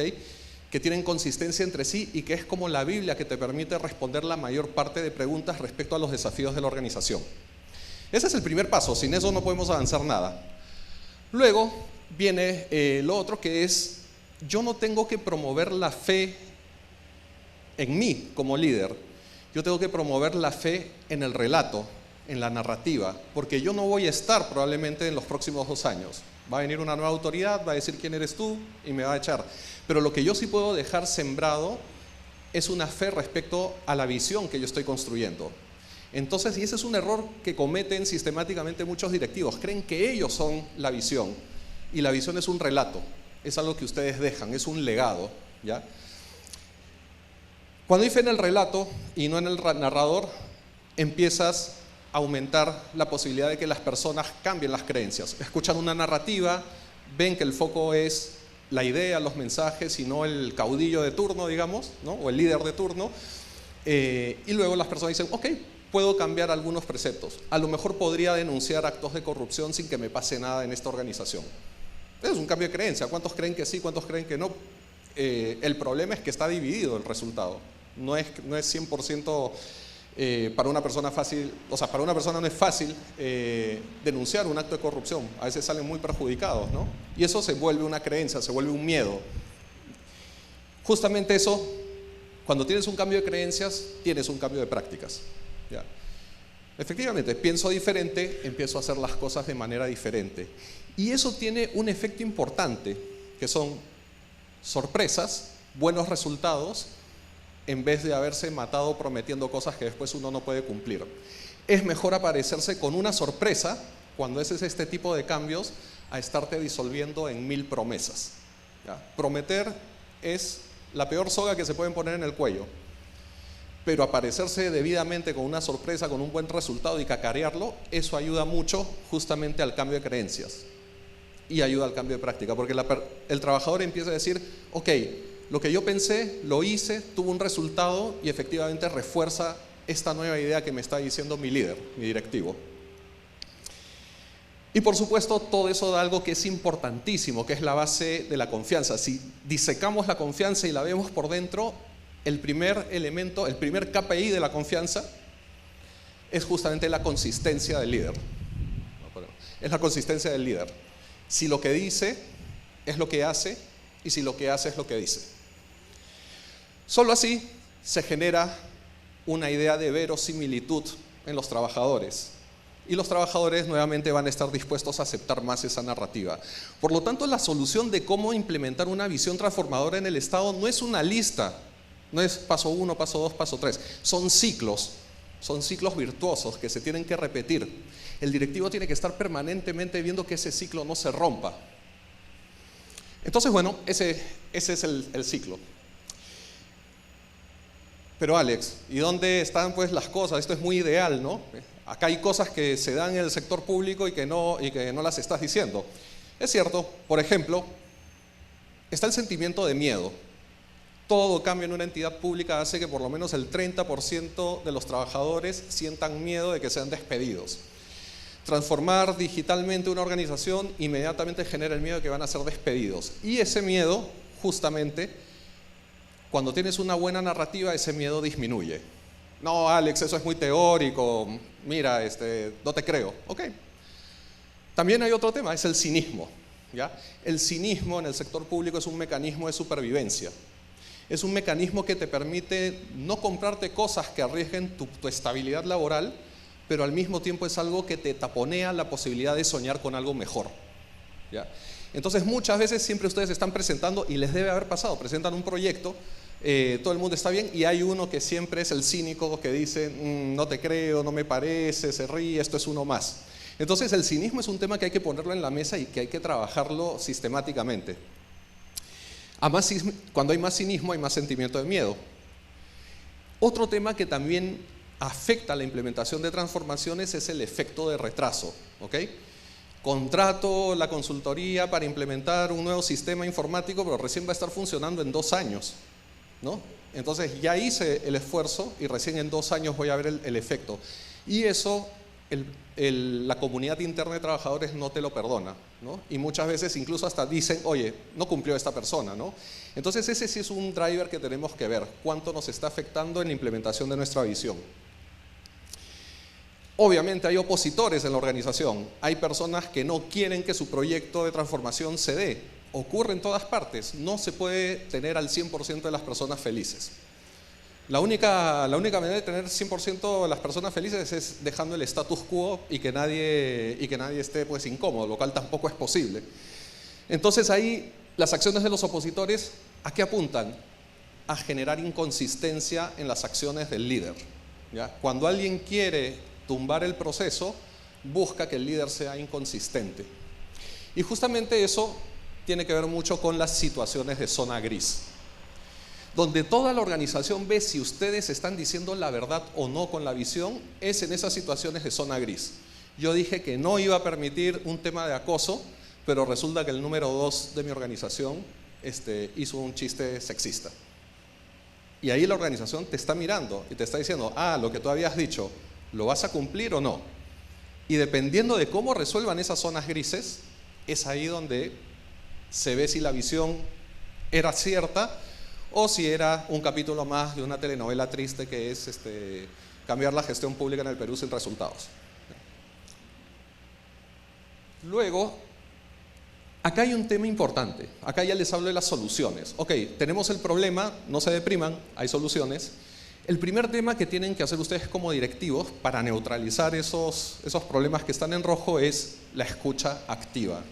Que tienen consistencia entre sí y que es como la Biblia que te permite responder la mayor parte de preguntas respecto a los desafíos de la organización. Ese es el primer paso, sin eso no podemos avanzar nada. Luego viene lo otro, que es, yo no tengo que promover la fe en mí como líder, yo tengo que promover la fe en el relato, en la narrativa, porque yo no voy a estar probablemente en los próximos 2 años. Va a venir una nueva autoridad, va a decir quién eres tú y me va a echar. Pero lo que yo sí puedo dejar sembrado es una fe respecto a la visión que yo estoy construyendo. Entonces, y ese es un error que cometen sistemáticamente muchos directivos, creen que ellos son la visión, y la visión es un relato, es algo que ustedes dejan, es un legado, ¿ya? Cuando hay fe en el relato y no en el narrador, empiezas a aumentar la posibilidad de que las personas cambien las creencias. Escuchan una narrativa, ven que el foco es la idea, los mensajes y no el caudillo de turno, digamos, ¿no? O el líder de turno, y luego las personas dicen, ok, puedo cambiar algunos preceptos. A lo mejor podría denunciar actos de corrupción sin que me pase nada en esta organización. Es un cambio de creencia. ¿Cuántos creen que sí, cuántos creen que no? El problema es que está dividido el resultado. No es 100% para una persona fácil, o sea, para una persona no es fácil denunciar un acto de corrupción. A veces salen muy perjudicados, ¿no? Y eso se vuelve una creencia, se vuelve un miedo. Justamente eso, cuando tienes un cambio de creencias, tienes un cambio de prácticas, ¿ya? Efectivamente, pienso diferente, empiezo a hacer las cosas de manera diferente. Y eso tiene un efecto importante, que son sorpresas, buenos resultados, en vez de haberse matado prometiendo cosas que después uno no puede cumplir. Es mejor aparecerse con una sorpresa cuando haces este tipo de cambios a estarte disolviendo en 1000 promesas, ¿ya? Prometer es la peor soga que se pueden poner en el cuello, pero aparecerse debidamente con una sorpresa, con un buen resultado y cacarearlo, eso ayuda mucho justamente al cambio de creencias y ayuda al cambio de práctica, porque el trabajador empieza a decir, ok, lo que yo pensé, lo hice, tuvo un resultado y efectivamente refuerza esta nueva idea que me está diciendo mi líder, mi directivo. Y por supuesto, todo eso da algo que es importantísimo, que es la base de la confianza. Si disecamos la confianza y la vemos por dentro, el primer elemento, el primer KPI de la confianza es justamente la consistencia del líder. Es la consistencia del líder. Si lo que dice es lo que hace y si lo que hace es lo que dice. Solo así se genera una idea de verosimilitud en los trabajadores. Y los trabajadores nuevamente van a estar dispuestos a aceptar más esa narrativa. Por lo tanto, la solución de cómo implementar una visión transformadora en el Estado no es una lista, no es paso 1, paso 2, paso 3. Son ciclos virtuosos que se tienen que repetir. El directivo tiene que estar permanentemente viendo que ese ciclo no se rompa. Entonces, bueno, ese es el ciclo. pero Alex, ¿y dónde están pues las cosas? Esto es muy ideal, ¿no? Acá hay cosas que se dan en el sector público y que no las estás diciendo. Es cierto, por ejemplo, está el sentimiento de miedo. Todo cambio en una entidad pública hace que por lo menos el 30% de los trabajadores sientan miedo de que sean despedidos. Transformar digitalmente una organización inmediatamente genera el miedo de que van a ser despedidos. Y ese miedo, justamente, cuando tienes una buena narrativa, ese miedo disminuye. No, Alex, eso es muy teórico, mira, no te creo. Ok. También hay otro tema, es el cinismo, ¿ya? El cinismo en el sector público es un mecanismo de supervivencia. Es un mecanismo que te permite no comprarte cosas que arriesguen tu estabilidad laboral, pero al mismo tiempo es algo que te taponea la posibilidad de soñar con algo mejor, ¿ya? Entonces muchas veces siempre ustedes están presentando, y les debe haber pasado, presentan un proyecto, todo el mundo está bien, y hay uno que siempre es el cínico que dice, no te creo, no me parece, se ríe, esto es uno más. Entonces el cinismo es un tema que hay que ponerlo en la mesa y que hay que trabajarlo sistemáticamente. Cuando hay más cinismo hay más sentimiento de miedo. Otro tema que también afecta la implementación de transformaciones es el efecto de retraso, ¿ok? Contrato la consultoría para implementar un nuevo sistema informático, pero recién va a estar funcionando en 2 años, ¿no? Entonces ya hice el esfuerzo y recién en 2 años voy a ver el efecto. Y eso la comunidad interna de trabajadores no te lo perdona, ¿no? Y muchas veces incluso hasta dicen, oye, no cumplió esta persona, ¿no? Entonces ese sí es un driver que tenemos que ver, cuánto nos está afectando en la implementación de nuestra visión. Obviamente hay opositores en la organización, hay personas que no quieren que su proyecto de transformación se dé. Ocurre en todas partes, no se puede tener al 100% de las personas felices. La única manera de tener 100% de las personas felices es dejando el status quo y que nadie esté pues incómodo, lo cual tampoco es posible. Entonces ahí las acciones de los opositores, ¿a qué apuntan? A generar inconsistencia en las acciones del líder, ¿ya? Cuando alguien quiere tumbar el proceso, busca que el líder sea inconsistente. Y justamente eso tiene que ver mucho con las situaciones de zona gris, donde toda la organización ve si ustedes están diciendo la verdad o no con la visión, es en esas situaciones de zona gris. Yo dije que no iba a permitir un tema de acoso, pero resulta que el número 2 de mi organización hizo un chiste sexista. Y ahí la organización te está mirando y te está diciendo, lo que tú habías dicho, ¿lo vas a cumplir o no? Y dependiendo de cómo resuelvan esas zonas grises, es ahí donde se ve si la visión era cierta o si era un capítulo más de una telenovela triste que es cambiar la gestión pública en el Perú sin resultados. Luego, acá hay un tema importante. Acá ya les hablo de las soluciones. Ok, tenemos el problema, no se depriman, hay soluciones. El primer tema que tienen que hacer ustedes como directivos para neutralizar esos problemas que están en rojo es la escucha activa.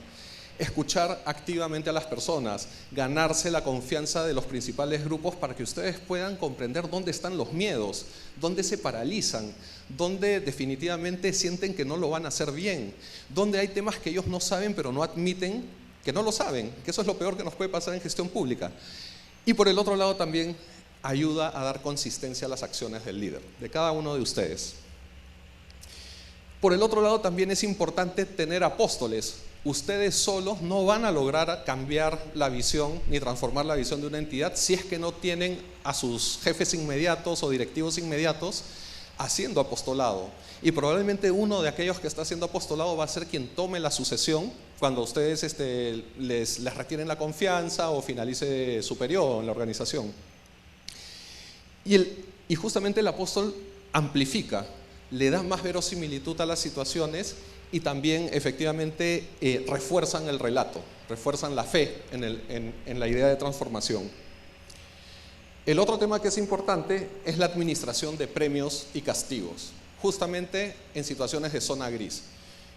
Escuchar activamente a las personas, ganarse la confianza de los principales grupos para que ustedes puedan comprender dónde están los miedos, dónde se paralizan, dónde definitivamente sienten que no lo van a hacer bien, dónde hay temas que ellos no saben pero no admiten que no lo saben, que eso es lo peor que nos puede pasar en gestión pública. Y por el otro lado también ayuda a dar consistencia a las acciones del líder, de cada uno de ustedes. Por el otro lado también es importante tener apóstoles. Ustedes solos no van a lograr cambiar la visión ni transformar la visión de una entidad si es que no tienen a sus jefes inmediatos o directivos inmediatos haciendo apostolado. Y probablemente uno de aquellos que está haciendo apostolado va a ser quien tome la sucesión cuando ustedes les retiren la confianza o finalice su periodo en la organización. Y justamente el apóstol amplifica, le da más verosimilitud a las situaciones y también efectivamente refuerzan el relato, refuerzan la fe en la idea de transformación. El otro tema que es importante es la administración de premios y castigos, justamente en situaciones de zona gris.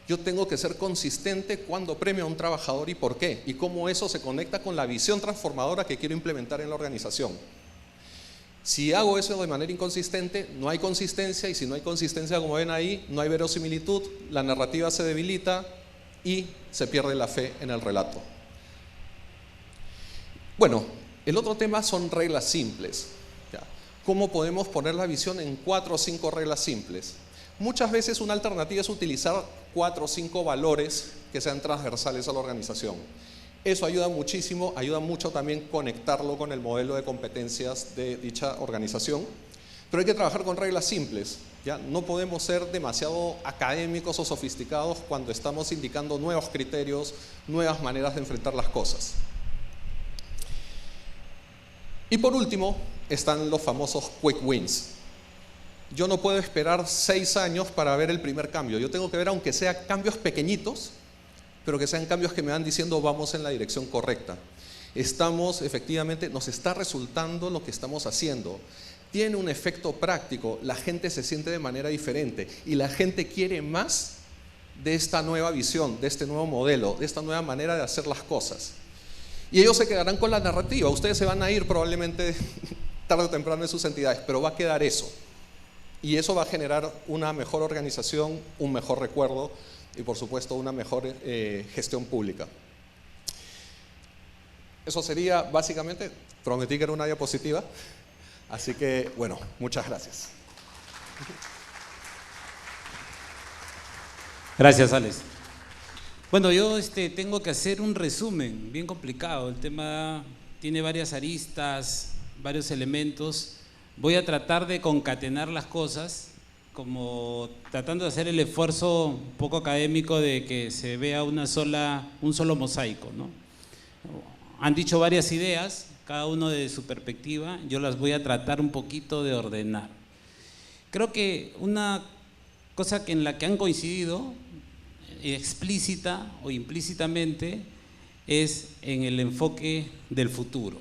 Yo tengo que ser consistente cuando premio a un trabajador y por qué, y cómo eso se conecta con la visión transformadora que quiero implementar en la organización. Si hago eso de manera inconsistente, no hay consistencia, y si no hay consistencia, como ven ahí, no hay verosimilitud, la narrativa se debilita y se pierde la fe en el relato. Bueno, el otro tema son reglas simples. cómo podemos poner la visión en 4 o 5 reglas simples. Muchas veces una alternativa es utilizar 4 o 5 valores que sean transversales a la organización. Eso ayuda muchísimo, ayuda mucho también conectarlo con el modelo de competencias de dicha organización. Pero hay que trabajar con reglas simples, ¿ya? No podemos ser demasiado académicos o sofisticados cuando estamos indicando nuevos criterios, nuevas maneras de enfrentar las cosas. Y por último, están los famosos quick wins. Yo no puedo esperar 6 años para ver el primer cambio. Yo tengo que ver, aunque sea cambios pequeñitos, pero que sean cambios que me van diciendo vamos en la dirección correcta. Efectivamente, nos está resultando lo que estamos haciendo. Tiene un efecto práctico, la gente se siente de manera diferente y la gente quiere más de esta nueva visión, de este nuevo modelo, de esta nueva manera de hacer las cosas. Y ellos se quedarán con la narrativa. Ustedes se van a ir probablemente tarde o temprano en sus entidades, pero va a quedar eso. Y eso va a generar una mejor organización, un mejor recuerdo y por supuesto una mejor gestión pública. Eso sería básicamente, prometí que era una diapositiva, así que bueno, muchas gracias. Gracias, Alex. Bueno, yo tengo que hacer un resumen bien complicado. El tema tiene varias aristas, varios elementos. Voy a tratar de concatenar las cosas, como tratando de hacer el esfuerzo un poco académico de que se vea un solo mosaico, ¿no? Han dicho varias ideas, cada uno de su perspectiva. Yo las voy a tratar un poquito de ordenar. Creo que una cosa en la que han coincidido, explícita o implícitamente, es en el enfoque del futuro.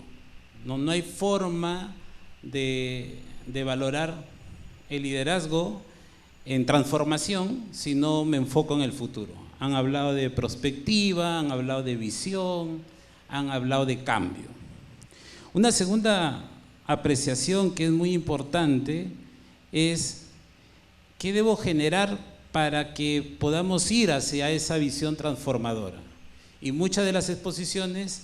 No hay forma de valorar el liderazgo en transformación si no me enfoco en el futuro. Han hablado de perspectiva, han hablado de visión, han hablado de cambio. Una segunda apreciación que es muy importante es qué debo generar para que podamos ir hacia esa visión transformadora. Y muchas de las exposiciones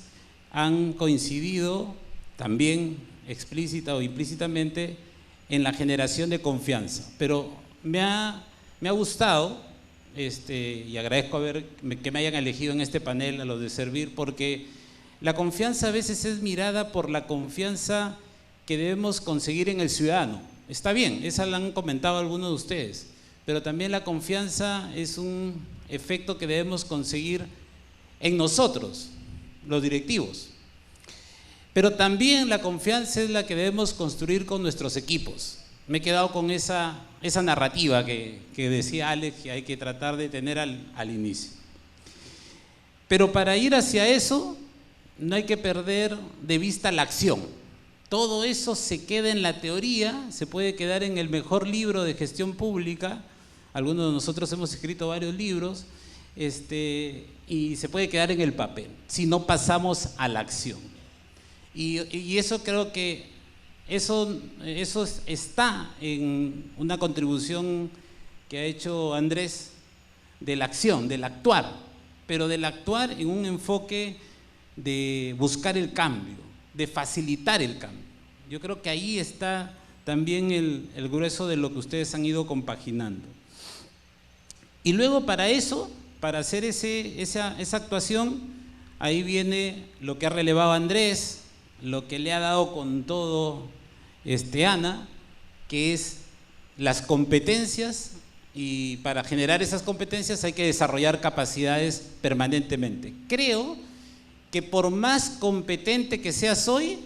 han coincidido también explícita o implícitamente en la generación de confianza. Pero me ha gustado, y agradezco que me hayan elegido en este panel a los de Servir, porque la confianza a veces es mirada por la confianza que debemos conseguir en el ciudadano. Está bien, esa la han comentado algunos de ustedes, pero también la confianza es un efecto que debemos conseguir en nosotros, los directivos. Pero también la confianza es la que debemos construir con nuestros equipos. Me he quedado con esa narrativa que decía Alex, que hay que tratar de tener al inicio. Pero para ir hacia eso, no hay que perder de vista la acción. Todo eso se queda en la teoría, se puede quedar en el mejor libro de gestión pública. Algunos de nosotros hemos escrito varios libros, y se puede quedar en el papel, si no pasamos a la acción. Y eso creo que eso está en una contribución que ha hecho Andrés de la acción, del actuar, pero del actuar en un enfoque de buscar el cambio, de facilitar el cambio. Yo creo que ahí está también el grueso de lo que ustedes han ido compaginando. Y luego para eso, para hacer esa actuación, ahí viene lo que ha relevado Andrés, lo que le ha dado con todo Ana, que es las competencias, y para generar esas competencias hay que desarrollar capacidades permanentemente. Creo que por más competente que seas hoy,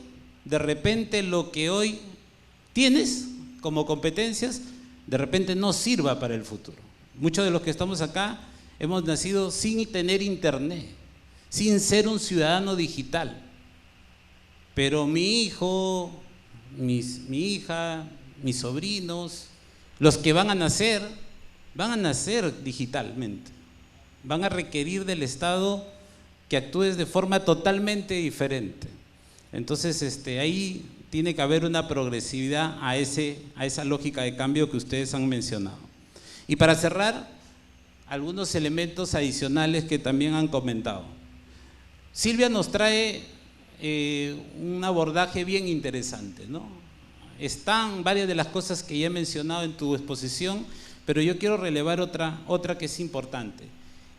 de repente lo que hoy tienes como competencias, de repente no sirva para el futuro. Muchos de los que estamos acá hemos nacido sin tener internet, sin ser un ciudadano digital. Pero mi hijo, mi hija, mis sobrinos, los que van a nacer digitalmente. Van a requerir del Estado que actúes de forma totalmente diferente. Entonces, ahí tiene que haber una progresividad a esa lógica de cambio que ustedes han mencionado. Y para cerrar, algunos elementos adicionales que también han comentado. Silvia nos trae un abordaje bien interesante, ¿no? están varias de las cosas que ya he mencionado en tu exposición, pero yo quiero relevar otra que es importante,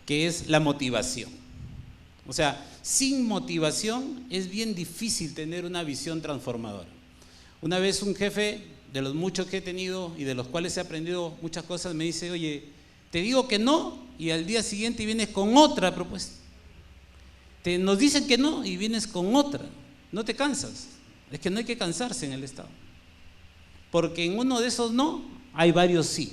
que es la motivación. O sea, sin motivación es bien difícil tener una visión transformadora. Una vez un jefe, de los muchos que he tenido y de los cuales he aprendido muchas cosas, me dice, oye, te digo que no y al día siguiente vienes con otra propuesta. Nos dicen que no y vienes con otra. No te cansas. Es que no hay que cansarse en el Estado. Porque en uno de esos no, hay varios sí.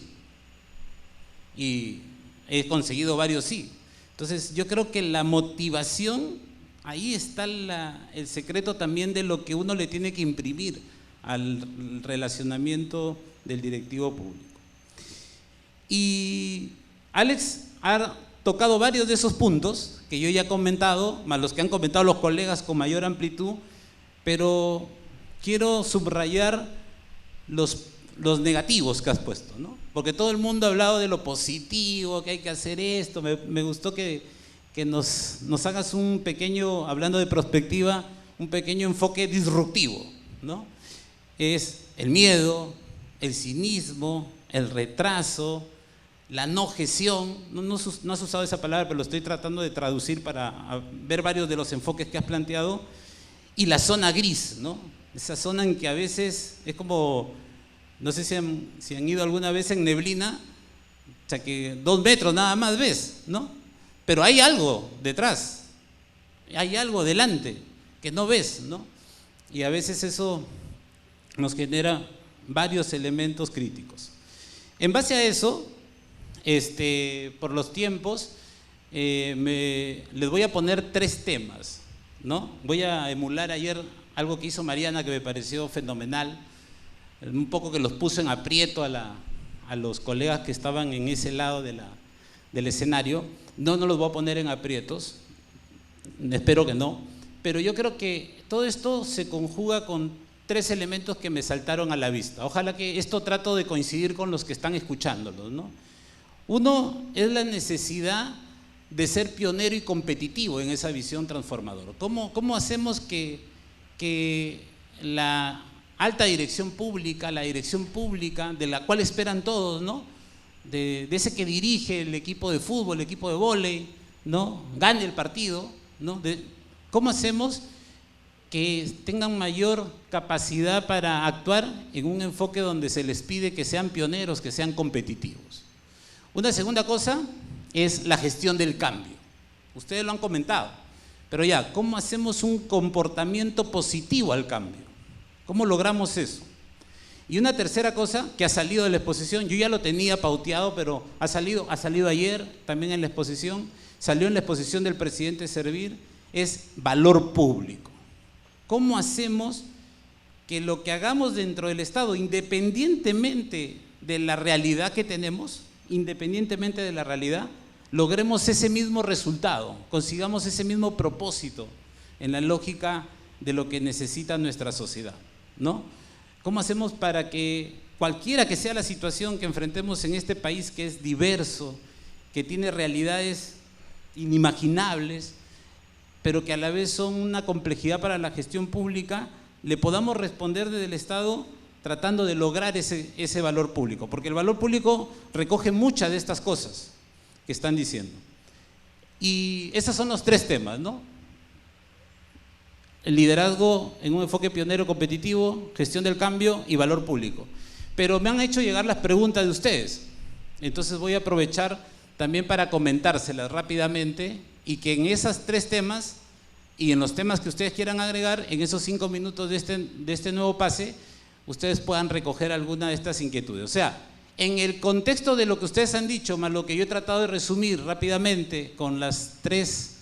Y he conseguido varios sí. Entonces yo creo que la motivación, ahí está el secreto también de lo que uno le tiene que imprimir al relacionamiento del directivo público. Y Alex ha tocado varios de esos puntos que yo ya he comentado, más los que han comentado los colegas con mayor amplitud, pero quiero subrayar los negativos que has puesto, ¿no? Porque todo el mundo ha hablado de lo positivo, que hay que hacer esto. Me gustó que nos hagas un pequeño, hablando de perspectiva, un pequeño enfoque disruptivo, ¿no? Es el miedo, el cinismo, el retraso, la no gestión. No has usado esa palabra, pero lo estoy tratando de traducir para ver varios de los enfoques que has planteado. Y la zona gris, ¿no? Esa zona en que a veces es como, no sé si han ido alguna vez en neblina, o sea que 2 metros nada más ves, ¿no? Pero hay algo detrás, hay algo delante que no ves, ¿no? Y a veces eso nos genera varios elementos críticos. En base a eso, por los tiempos, les voy a poner 3 temas, ¿no? Voy a emular ayer algo que hizo Mariana que me pareció fenomenal, un poco que los puso en aprieto a los colegas que estaban en ese lado del escenario. No los voy a poner en aprietos, espero que no, pero yo creo que todo esto se conjuga con 3 elementos que me saltaron a la vista. Ojalá que esto trato de coincidir con los que están escuchándolos, ¿no? Uno es la necesidad de ser pionero y competitivo en esa visión transformadora. ¿Cómo hacemos que la alta dirección pública, la dirección pública de la cual esperan todos, ¿no? De ese que dirige el equipo de fútbol, el equipo de vóley, ¿no? Gane el partido, ¿no? ¿Cómo hacemos que tengan mayor capacidad para actuar en un enfoque donde se les pide que sean pioneros, que sean competitivos? Una segunda cosa es la gestión del cambio. Ustedes lo han comentado, pero ya, ¿cómo hacemos un comportamiento positivo al cambio? ¿Cómo logramos eso? Y una tercera cosa que ha salido de la exposición, yo ya lo tenía pauteado, pero ha salido ayer también en la exposición, salió en la exposición del presidente Servir, es valor público. ¿Cómo hacemos que lo que hagamos dentro del Estado, independientemente de la realidad que tenemos, independientemente de la realidad, logremos ese mismo resultado, consigamos ese mismo propósito en la lógica de lo que necesita nuestra sociedad, ¿no? ¿Cómo hacemos para que cualquiera que sea la situación que enfrentemos en este país, que es diverso, que tiene realidades inimaginables, pero que a la vez son una complejidad para la gestión pública, le podamos responder desde el Estado tratando de lograr ese valor público? Porque el valor público recoge muchas de estas cosas que están diciendo. Y esos son los 3 temas, ¿no? El liderazgo en un enfoque pionero competitivo, gestión del cambio y valor público. Pero me han hecho llegar las preguntas de ustedes. Entonces voy a aprovechar también para comentárselas rápidamente y que en esos 3 temas y en los temas que ustedes quieran agregar, en esos 5 minutos de este nuevo pase, ustedes puedan recoger alguna de estas inquietudes. O sea, en el contexto de lo que ustedes han dicho, más lo que yo he tratado de resumir rápidamente con los 3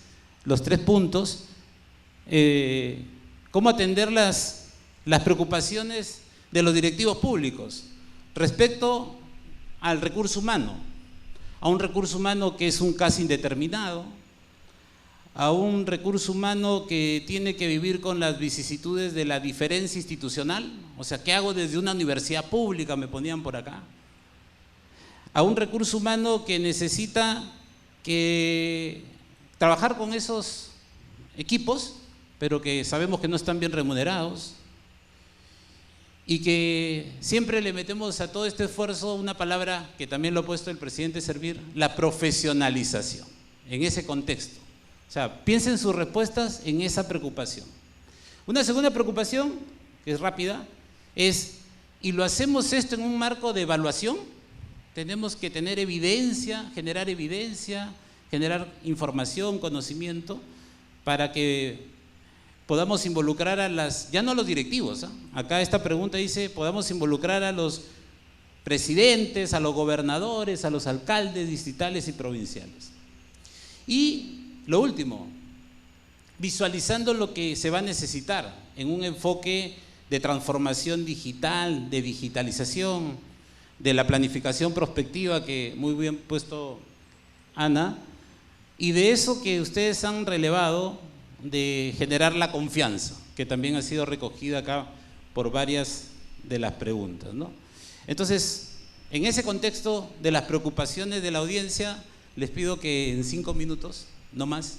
puntos, cómo atender las preocupaciones de los directivos públicos respecto al recurso humano, a un recurso humano que es un casi indeterminado, a un recurso humano que tiene que vivir con las vicisitudes de la diferencia institucional. O sea, ¿qué hago desde una universidad pública? Me ponían por acá. A un recurso humano que necesita trabajar con esos equipos, pero que sabemos que no están bien remunerados. y que siempre le metemos a todo este esfuerzo una palabra que también lo ha puesto el presidente Servir, la profesionalización, en ese contexto. O sea, piensen sus respuestas en esa preocupación. Una segunda preocupación, que es rápida, es, ¿y lo hacemos esto en un marco de evaluación? Tenemos que tener evidencia, generar información, conocimiento, para que podamos involucrar a ya no a los directivos, ¿eh? Acá esta pregunta dice, podamos involucrar a los presidentes, a los gobernadores, a los alcaldes distritales y provinciales. Y lo último, visualizando lo que se va a necesitar en un enfoque de transformación digital, de digitalización, de la planificación prospectiva que muy bien puesto Ana, y de eso que ustedes han relevado, de generar la confianza, que también ha sido recogida acá por varias de las preguntas, ¿no? Entonces, en ese contexto de las preocupaciones de la audiencia, les pido que en 5 minutos, no más,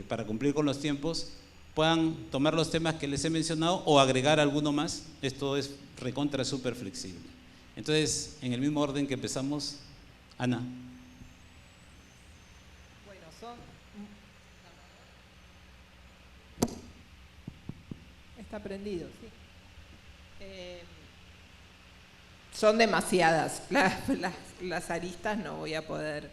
para cumplir con los tiempos, puedan tomar los temas que les he mencionado o agregar alguno más. Esto es recontra súper flexible. Entonces, en el mismo orden que empezamos, Ana. Está prendido, sí. Son demasiadas las aristas, no voy a poder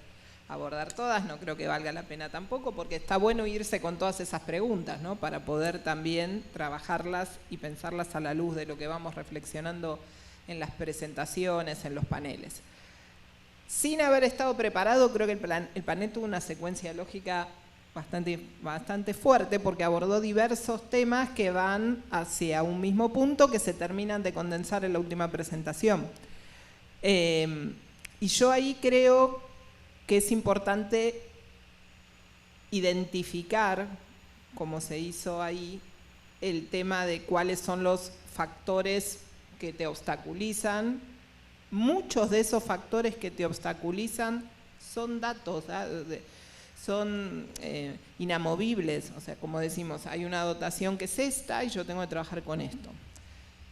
abordar todas, no creo que valga la pena tampoco, porque está bueno irse con todas esas preguntas, ¿no? Para poder también trabajarlas y pensarlas a la luz de lo que vamos reflexionando en las presentaciones, en los paneles. Sin haber estado preparado, creo que el panel tuvo una secuencia lógica bastante fuerte, porque abordó diversos temas que van hacia un mismo punto, que se terminan de condensar en la última presentación. Y yo ahí creo que es importante identificar, como se hizo ahí, el tema de cuáles son los factores que te obstaculizan. Muchos de esos factores que te obstaculizan son datos, son inamovibles, o sea, como decimos, hay una dotación que es esta y yo tengo que trabajar con esto.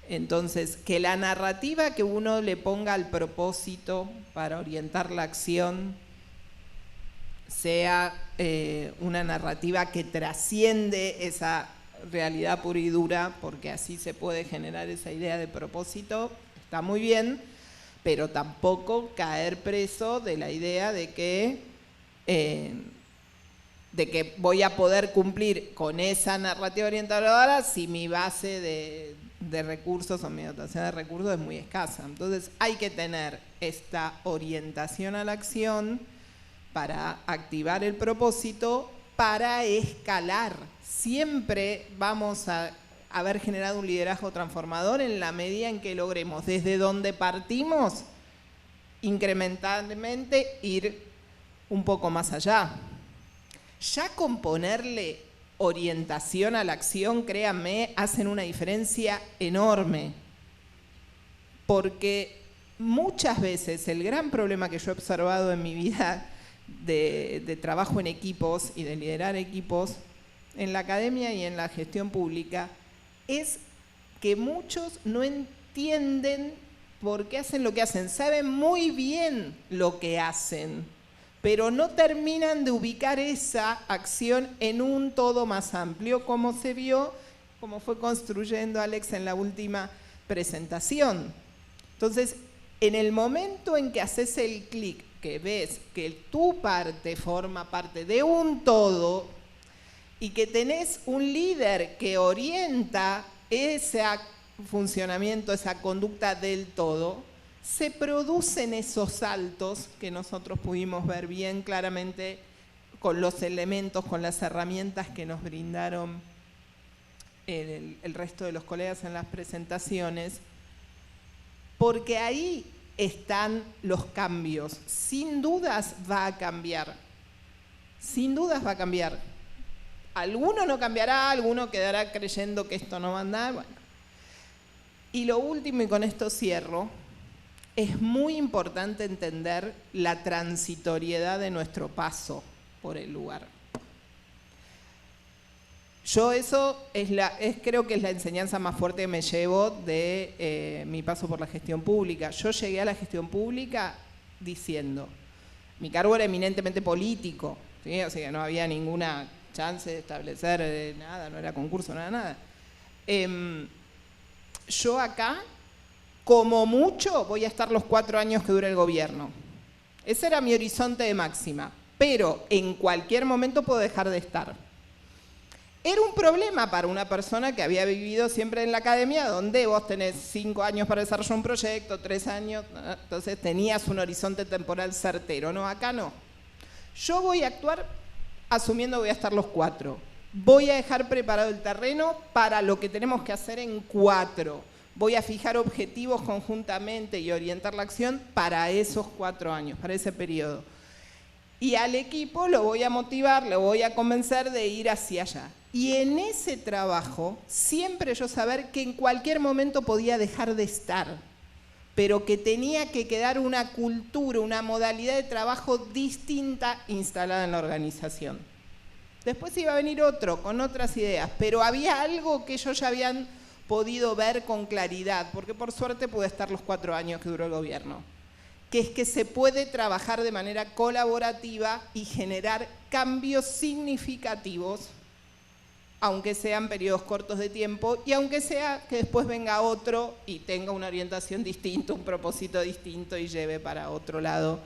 Entonces, que la narrativa que uno le ponga al propósito para orientar la acción sea una narrativa que trasciende esa realidad pura y dura, porque así se puede generar esa idea de propósito, está muy bien, pero tampoco caer preso de la idea de que voy a poder cumplir con esa narrativa orientadora si mi base de recursos o mi dotación de recursos es muy escasa. Entonces hay que tener esta orientación a la acción para activar el propósito, para escalar. Siempre vamos a haber generado un liderazgo transformador en la medida en que logremos desde donde partimos incrementalmente ir un poco más allá. Ya con ponerle orientación a la acción, créanme, hacen una diferencia enorme. Porque muchas veces el gran problema que yo he observado en mi vida de trabajo en equipos y de liderar equipos en la academia y en la gestión pública es que muchos no entienden por qué hacen lo que hacen. Saben muy bien lo que hacen, pero no terminan de ubicar esa acción en un todo más amplio, como se vio, como fue construyendo Alex en la última presentación. Entonces, en el momento en que haces el clic, que ves que tu parte forma parte de un todo y que tenés un líder que orienta ese funcionamiento, esa conducta del todo, se producen esos saltos que nosotros pudimos ver bien claramente con los elementos, con las herramientas que nos brindaron el resto de los colegas en las presentaciones, porque ahí están los cambios. Sin dudas va a cambiar. Sin dudas va a cambiar. Alguno no cambiará, alguno quedará creyendo que esto no va a andar. Bueno. Y lo último, y con esto cierro, es muy importante entender la transitoriedad de nuestro paso por el lugar. Yo eso creo que es la enseñanza más fuerte que me llevo de mi paso por la gestión pública. Yo llegué a la gestión pública diciendo, mi cargo era eminentemente político, ¿sí? O sea, no había ninguna chance de establecer nada, no era concurso, nada. Yo acá, como mucho, voy a estar los 4 años que dure el gobierno. Ese era mi horizonte de máxima, pero en cualquier momento puedo dejar de estar. Era un problema para una persona que había vivido siempre en la academia, donde vos tenés 5 años para desarrollar un proyecto, 3 años, entonces tenías un horizonte temporal certero. No, acá no. Yo voy a actuar asumiendo que voy a estar los 4. Voy a dejar preparado el terreno para lo que tenemos que hacer en 4. Voy a fijar objetivos conjuntamente y orientar la acción para esos 4 años, para ese periodo. Y al equipo lo voy a motivar, lo voy a convencer de ir hacia allá. Y en ese trabajo, siempre yo saber que en cualquier momento podía dejar de estar, pero que tenía que quedar una cultura, una modalidad de trabajo distinta instalada en la organización. Después iba a venir otro, con otras ideas, pero había algo que ellos ya habían podido ver con claridad, porque por suerte pude estar los 4 años que duró el gobierno, que es que se puede trabajar de manera colaborativa y generar cambios significativos, aunque sean periodos cortos de tiempo y aunque sea que después venga otro y tenga una orientación distinta, un propósito distinto y lleve para otro lado,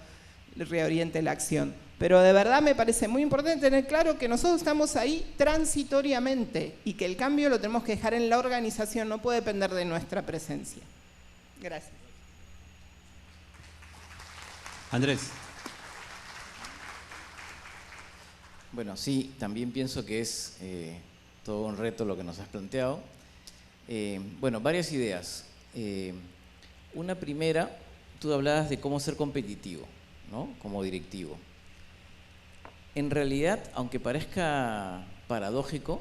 reoriente la acción. Pero de verdad me parece muy importante tener claro que nosotros estamos ahí transitoriamente y que el cambio lo tenemos que dejar en la organización, no puede depender de nuestra presencia. Gracias. Andrés. Bueno, sí, también pienso que es todo un reto lo que nos has planteado. Bueno, varias ideas. Una primera, tú hablabas de cómo ser competitivo, ¿no? Como directivo. En realidad, aunque parezca paradójico,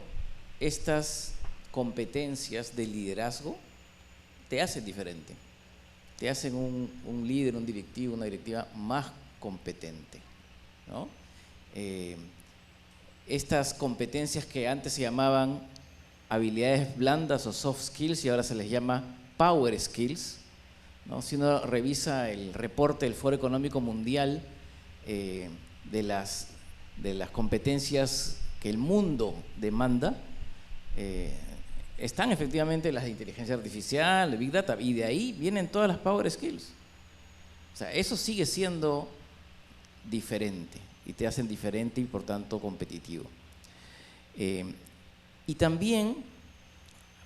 estas competencias de liderazgo te hacen diferente. Te hacen un líder, un directivo, una directiva más competente, ¿no? Estas competencias que antes se llamaban habilidades blandas o soft skills y ahora se les llama power skills, ¿no? Si uno revisa el reporte del Foro Económico Mundial de las competencias que el mundo demanda, están efectivamente las de inteligencia artificial, de Big Data, y de ahí vienen todas las power skills. O sea, eso sigue siendo diferente y te hacen diferente y por tanto competitivo. Y también,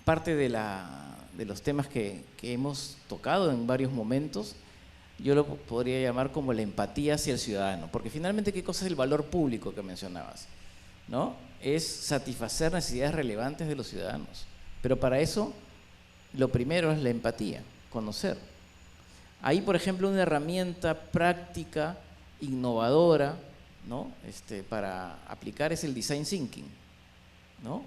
parte de los temas que hemos tocado en varios momentos, yo lo podría llamar como la empatía hacia el ciudadano, porque finalmente, ¿qué cosa es el valor público que mencionabas? ¿No? Es satisfacer necesidades relevantes de los ciudadanos. Pero para eso, lo primero es la empatía, conocer. Ahí, por ejemplo, una herramienta práctica, innovadora, ¿no? Para aplicar es el design thinking, ¿no?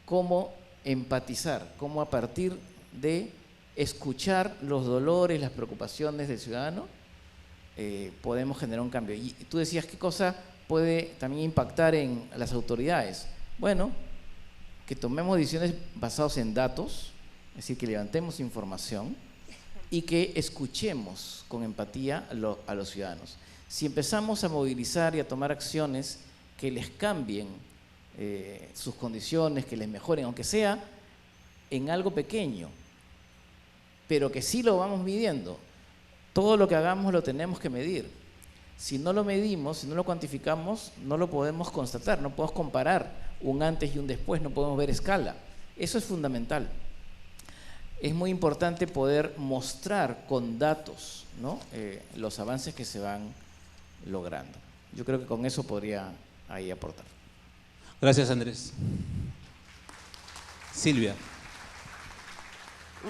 Cómo empatizar, cómo a partir de escuchar los dolores, las preocupaciones del ciudadano, podemos generar un cambio. Y tú decías, ¿qué cosa puede también impactar en las autoridades? Bueno, que tomemos decisiones basadas en datos, es decir, que levantemos información y que escuchemos con empatía a los ciudadanos. Si empezamos a movilizar y a tomar acciones que les cambien sus condiciones, que les mejoren, aunque sea en algo pequeño, pero que sí lo vamos midiendo. Todo lo que hagamos lo tenemos que medir. Si no lo medimos, si no lo cuantificamos, no lo podemos constatar, no podemos comparar un antes y un después, no podemos ver escala. Eso es fundamental. Es muy importante poder mostrar con datos, ¿no? Los avances que se van logrando. Yo creo que con eso podría ahí aportar. Gracias, Andrés. Silvia.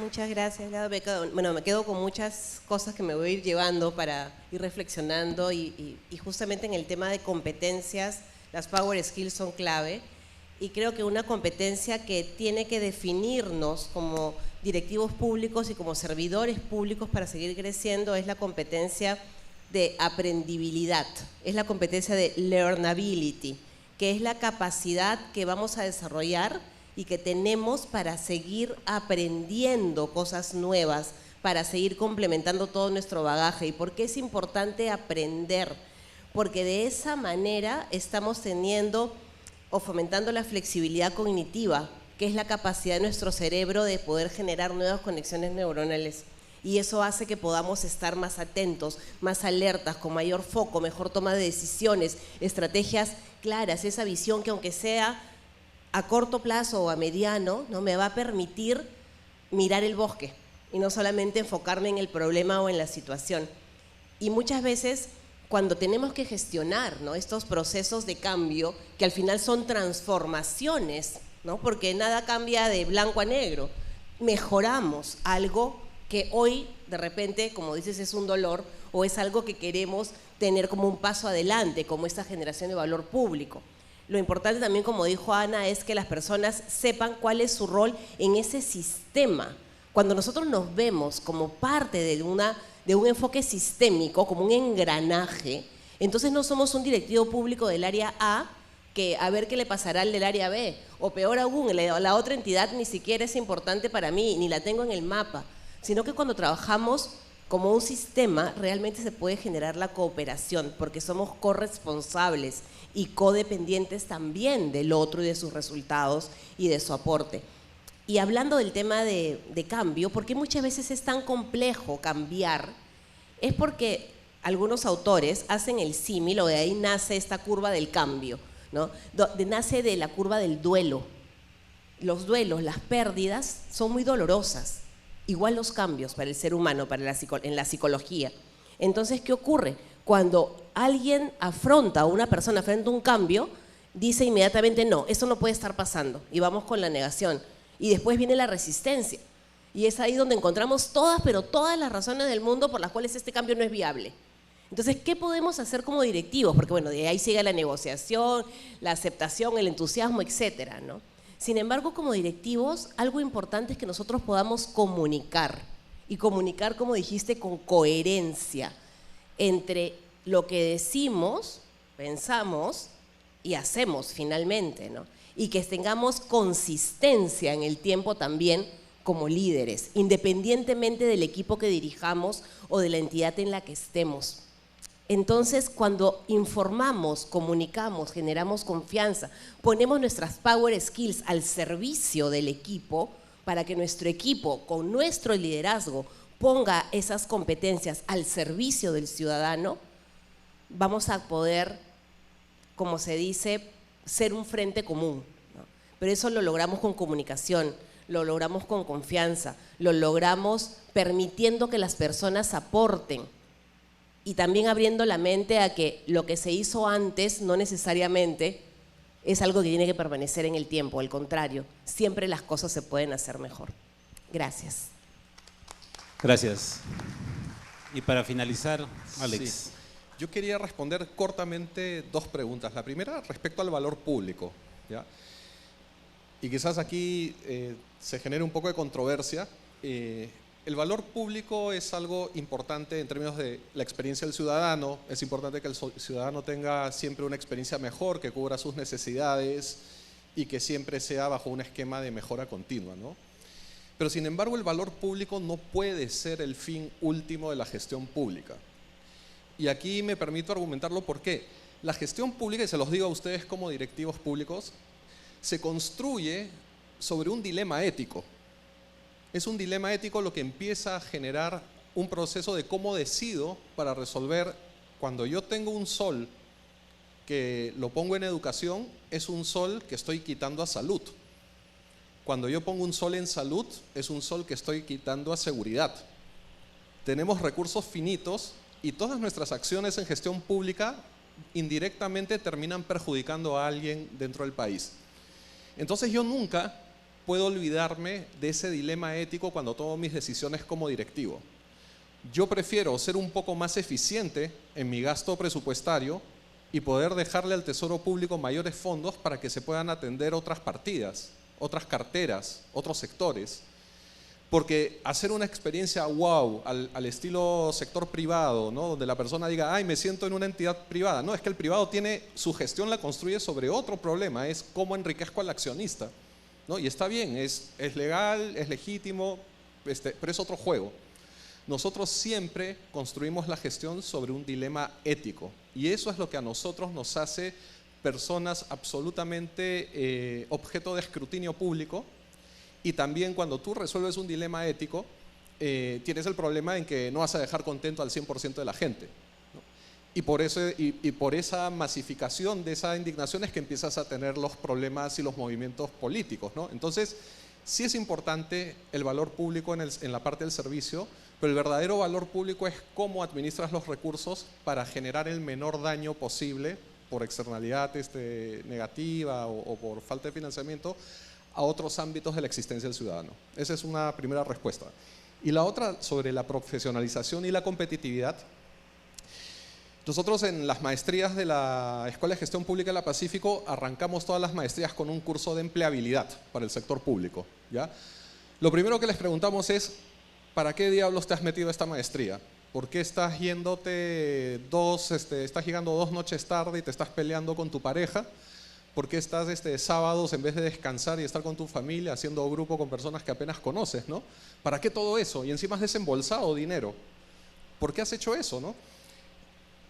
Muchas gracias, Lado. Me quedo con muchas cosas que me voy a ir llevando para ir reflexionando y justamente en el tema de competencias, las power skills son clave y creo que una competencia que tiene que definirnos como directivos públicos y como servidores públicos para seguir creciendo es la competencia de aprendibilidad, es la competencia de learnability, que es la capacidad que vamos a desarrollar y que tenemos para seguir aprendiendo cosas nuevas, para seguir complementando todo nuestro bagaje. ¿Y por qué es importante aprender? Porque de esa manera estamos teniendo o fomentando la flexibilidad cognitiva, que es la capacidad de nuestro cerebro de poder generar nuevas conexiones neuronales. Y eso hace que podamos estar más atentos, más alertas, con mayor foco, mejor toma de decisiones, estrategias claras, esa visión que aunque sea a corto plazo o a mediano, ¿no?, me va a permitir mirar el bosque y no solamente enfocarme en el problema o en la situación. Y muchas veces cuando tenemos que gestionar, ¿no?, estos procesos de cambio, que al final son transformaciones, ¿no?, porque nada cambia de blanco a negro, mejoramos algo que hoy de repente, como dices, es un dolor o es algo que queremos tener como un paso adelante, como esta generación de valor público. Lo importante también, como dijo Ana, es que las personas sepan cuál es su rol en ese sistema. Cuando nosotros nos vemos como parte de un enfoque sistémico, como un engranaje, entonces no somos un directivo público del área A que a ver qué le pasará al del área B, o peor aún, la otra entidad ni siquiera es importante para mí, ni la tengo en el mapa, sino que cuando trabajamos como un sistema realmente se puede generar la cooperación, porque somos corresponsables y codependientes también del otro y de sus resultados y de su aporte. Y hablando del tema de cambio, ¿por qué muchas veces es tan complejo cambiar? Es porque algunos autores hacen el símil, o de ahí nace esta curva del cambio, ¿no? Nace de la curva del duelo. Los duelos, las pérdidas son muy dolorosas, igual los cambios para el ser humano, en la psicología. Entonces, ¿qué ocurre? Cuando alguien afronta, o una persona afronta un cambio, dice inmediatamente, no, eso no puede estar pasando, y vamos con la negación. Y después viene la resistencia. Y es ahí donde encontramos todas, pero todas las razones del mundo por las cuales este cambio no es viable. Entonces, ¿qué podemos hacer como directivos? Porque bueno, de ahí sigue la negociación, la aceptación, el entusiasmo, etcétera, ¿no? Sin embargo, como directivos, algo importante es que nosotros podamos comunicar. Y comunicar, como dijiste, con coherencia entre lo que decimos, pensamos y hacemos finalmente, ¿no? Y que tengamos consistencia en el tiempo también como líderes, independientemente del equipo que dirijamos o de la entidad en la que estemos. Entonces, cuando informamos, comunicamos, generamos confianza, ponemos nuestras power skills al servicio del equipo para que nuestro equipo, con nuestro liderazgo, ponga esas competencias al servicio del ciudadano, vamos a poder, como se dice, ser un frente común, ¿no? Pero eso lo logramos con comunicación, lo logramos con confianza, lo logramos permitiendo que las personas aporten y también abriendo la mente a que lo que se hizo antes no necesariamente es algo que tiene que permanecer en el tiempo, al contrario, siempre las cosas se pueden hacer mejor. Gracias. Gracias. Y para finalizar, Alex. Sí. Yo quería responder cortamente dos preguntas. La primera, respecto al valor público, ¿ya? Y quizás aquí se genere un poco de controversia. El valor público es algo importante en términos de la experiencia del ciudadano. Es importante que el ciudadano tenga siempre una experiencia mejor, que cubra sus necesidades y que siempre sea bajo un esquema de mejora continua, ¿no? Pero sin embargo, el valor público no puede ser el fin último de la gestión pública. Y aquí me permito argumentarlo porque la gestión pública, y se los digo a ustedes como directivos públicos, se construye sobre un dilema ético. Es un dilema ético lo que empieza a generar un proceso de cómo decido para resolver. Cuando yo tengo un sol que lo pongo en educación, es un sol que estoy quitando a salud. Cuando yo pongo un sol en salud, es un sol que estoy quitando a seguridad. Tenemos recursos finitos y todas nuestras acciones en gestión pública indirectamente terminan perjudicando a alguien dentro del país. Entonces yo nunca puedo olvidarme de ese dilema ético cuando tomo mis decisiones como directivo. Yo prefiero ser un poco más eficiente en mi gasto presupuestario y poder dejarle al Tesoro Público mayores fondos para que se puedan atender otras partidas, otras carteras, otros sectores. Porque hacer una experiencia wow al estilo sector privado, ¿no? Donde la persona diga, ay, me siento en una entidad privada. No, es que el privado tiene, su gestión la construye sobre otro problema, es cómo enriquezco al accionista, ¿no? Y está bien, es legal, es legítimo, pero es otro juego. Nosotros siempre construimos la gestión sobre un dilema ético y eso es lo que a nosotros nos hace personas absolutamente objeto de escrutinio público. Y también cuando tú resuelves un dilema ético, tienes el problema en que no vas a dejar contento al 100% de la gente, ¿no? Y por esa masificación de esa indignación es que empiezas a tener los problemas y los movimientos políticos, ¿no? Entonces, sí es importante el valor público en la parte del servicio, pero el verdadero valor público es cómo administras los recursos para generar el menor daño posible por externalidad negativa o por falta de financiamiento a otros ámbitos de la existencia del ciudadano. Esa es una primera respuesta. Y la otra, sobre la profesionalización y la competitividad. Nosotros en las maestrías de la Escuela de Gestión Pública de la Pacífico arrancamos todas las maestrías con un curso de empleabilidad para el sector público, ¿ya? Lo primero que les preguntamos es, ¿para qué diablos te has metido a esta maestría? ¿Por qué estás yéndote estás llegando 2 noches tarde y te estás peleando con tu pareja? ¿Por qué estás sábados en vez de descansar y estar con tu familia haciendo grupo con personas que apenas conoces, ¿no? ¿Para qué todo eso? Y encima has desembolsado dinero. ¿Por qué has hecho eso, no?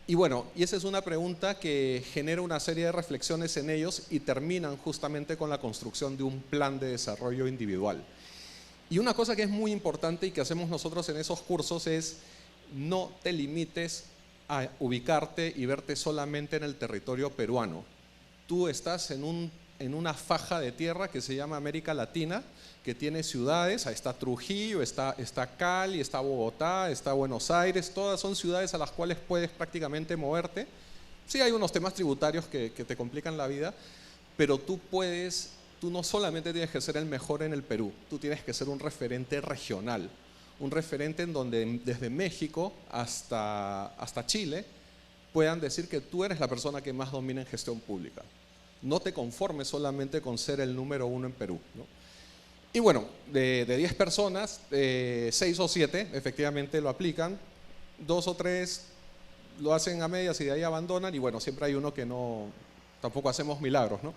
Y bueno, y esa es una pregunta que genera una serie de reflexiones en ellos y terminan justamente con la construcción de un plan de desarrollo individual. Y una cosa que es muy importante y que hacemos nosotros en esos cursos es no te limites a ubicarte y verte solamente en el territorio peruano. Tú estás en una faja de tierra que se llama América Latina, que tiene ciudades, ahí está Trujillo, está Cali, está Bogotá, está Buenos Aires, todas son ciudades a las cuales puedes prácticamente moverte. Sí hay unos temas tributarios que te complican la vida, pero tú no solamente tienes que ser el mejor en el Perú, tú tienes que ser un referente regional, un referente en donde desde México hasta Chile puedan decir que tú eres la persona que más domina en gestión pública. No te conformes solamente con ser el número 1 en Perú, ¿no? Y bueno, de 10 personas, 6 o 7 efectivamente lo aplican, 2 o 3 lo hacen a medias y de ahí abandonan y bueno, siempre hay uno que no, tampoco hacemos milagros, ¿no?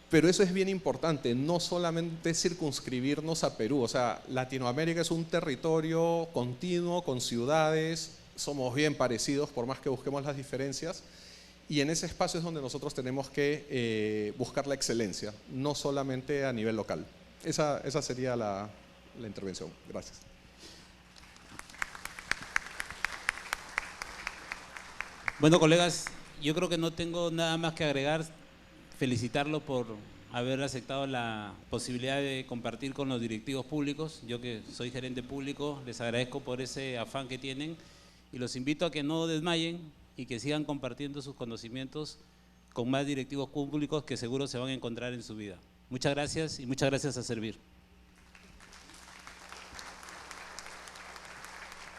Pero eso es bien importante, no solamente circunscribirnos a Perú, o sea, Latinoamérica es un territorio continuo con ciudades, somos bien parecidos por más que busquemos las diferencias y en ese espacio es donde nosotros tenemos que buscar la excelencia, no solamente a nivel local. Esa sería la intervención. Gracias. Bueno, colegas, yo creo que no tengo nada más que agregar. Felicitarlo por haber aceptado la posibilidad de compartir con los directivos públicos. Yo que soy gerente público, les agradezco por ese afán que tienen y los invito a que no desmayen y que sigan compartiendo sus conocimientos con más directivos públicos que seguro se van a encontrar en su vida. Muchas gracias y muchas gracias a servir.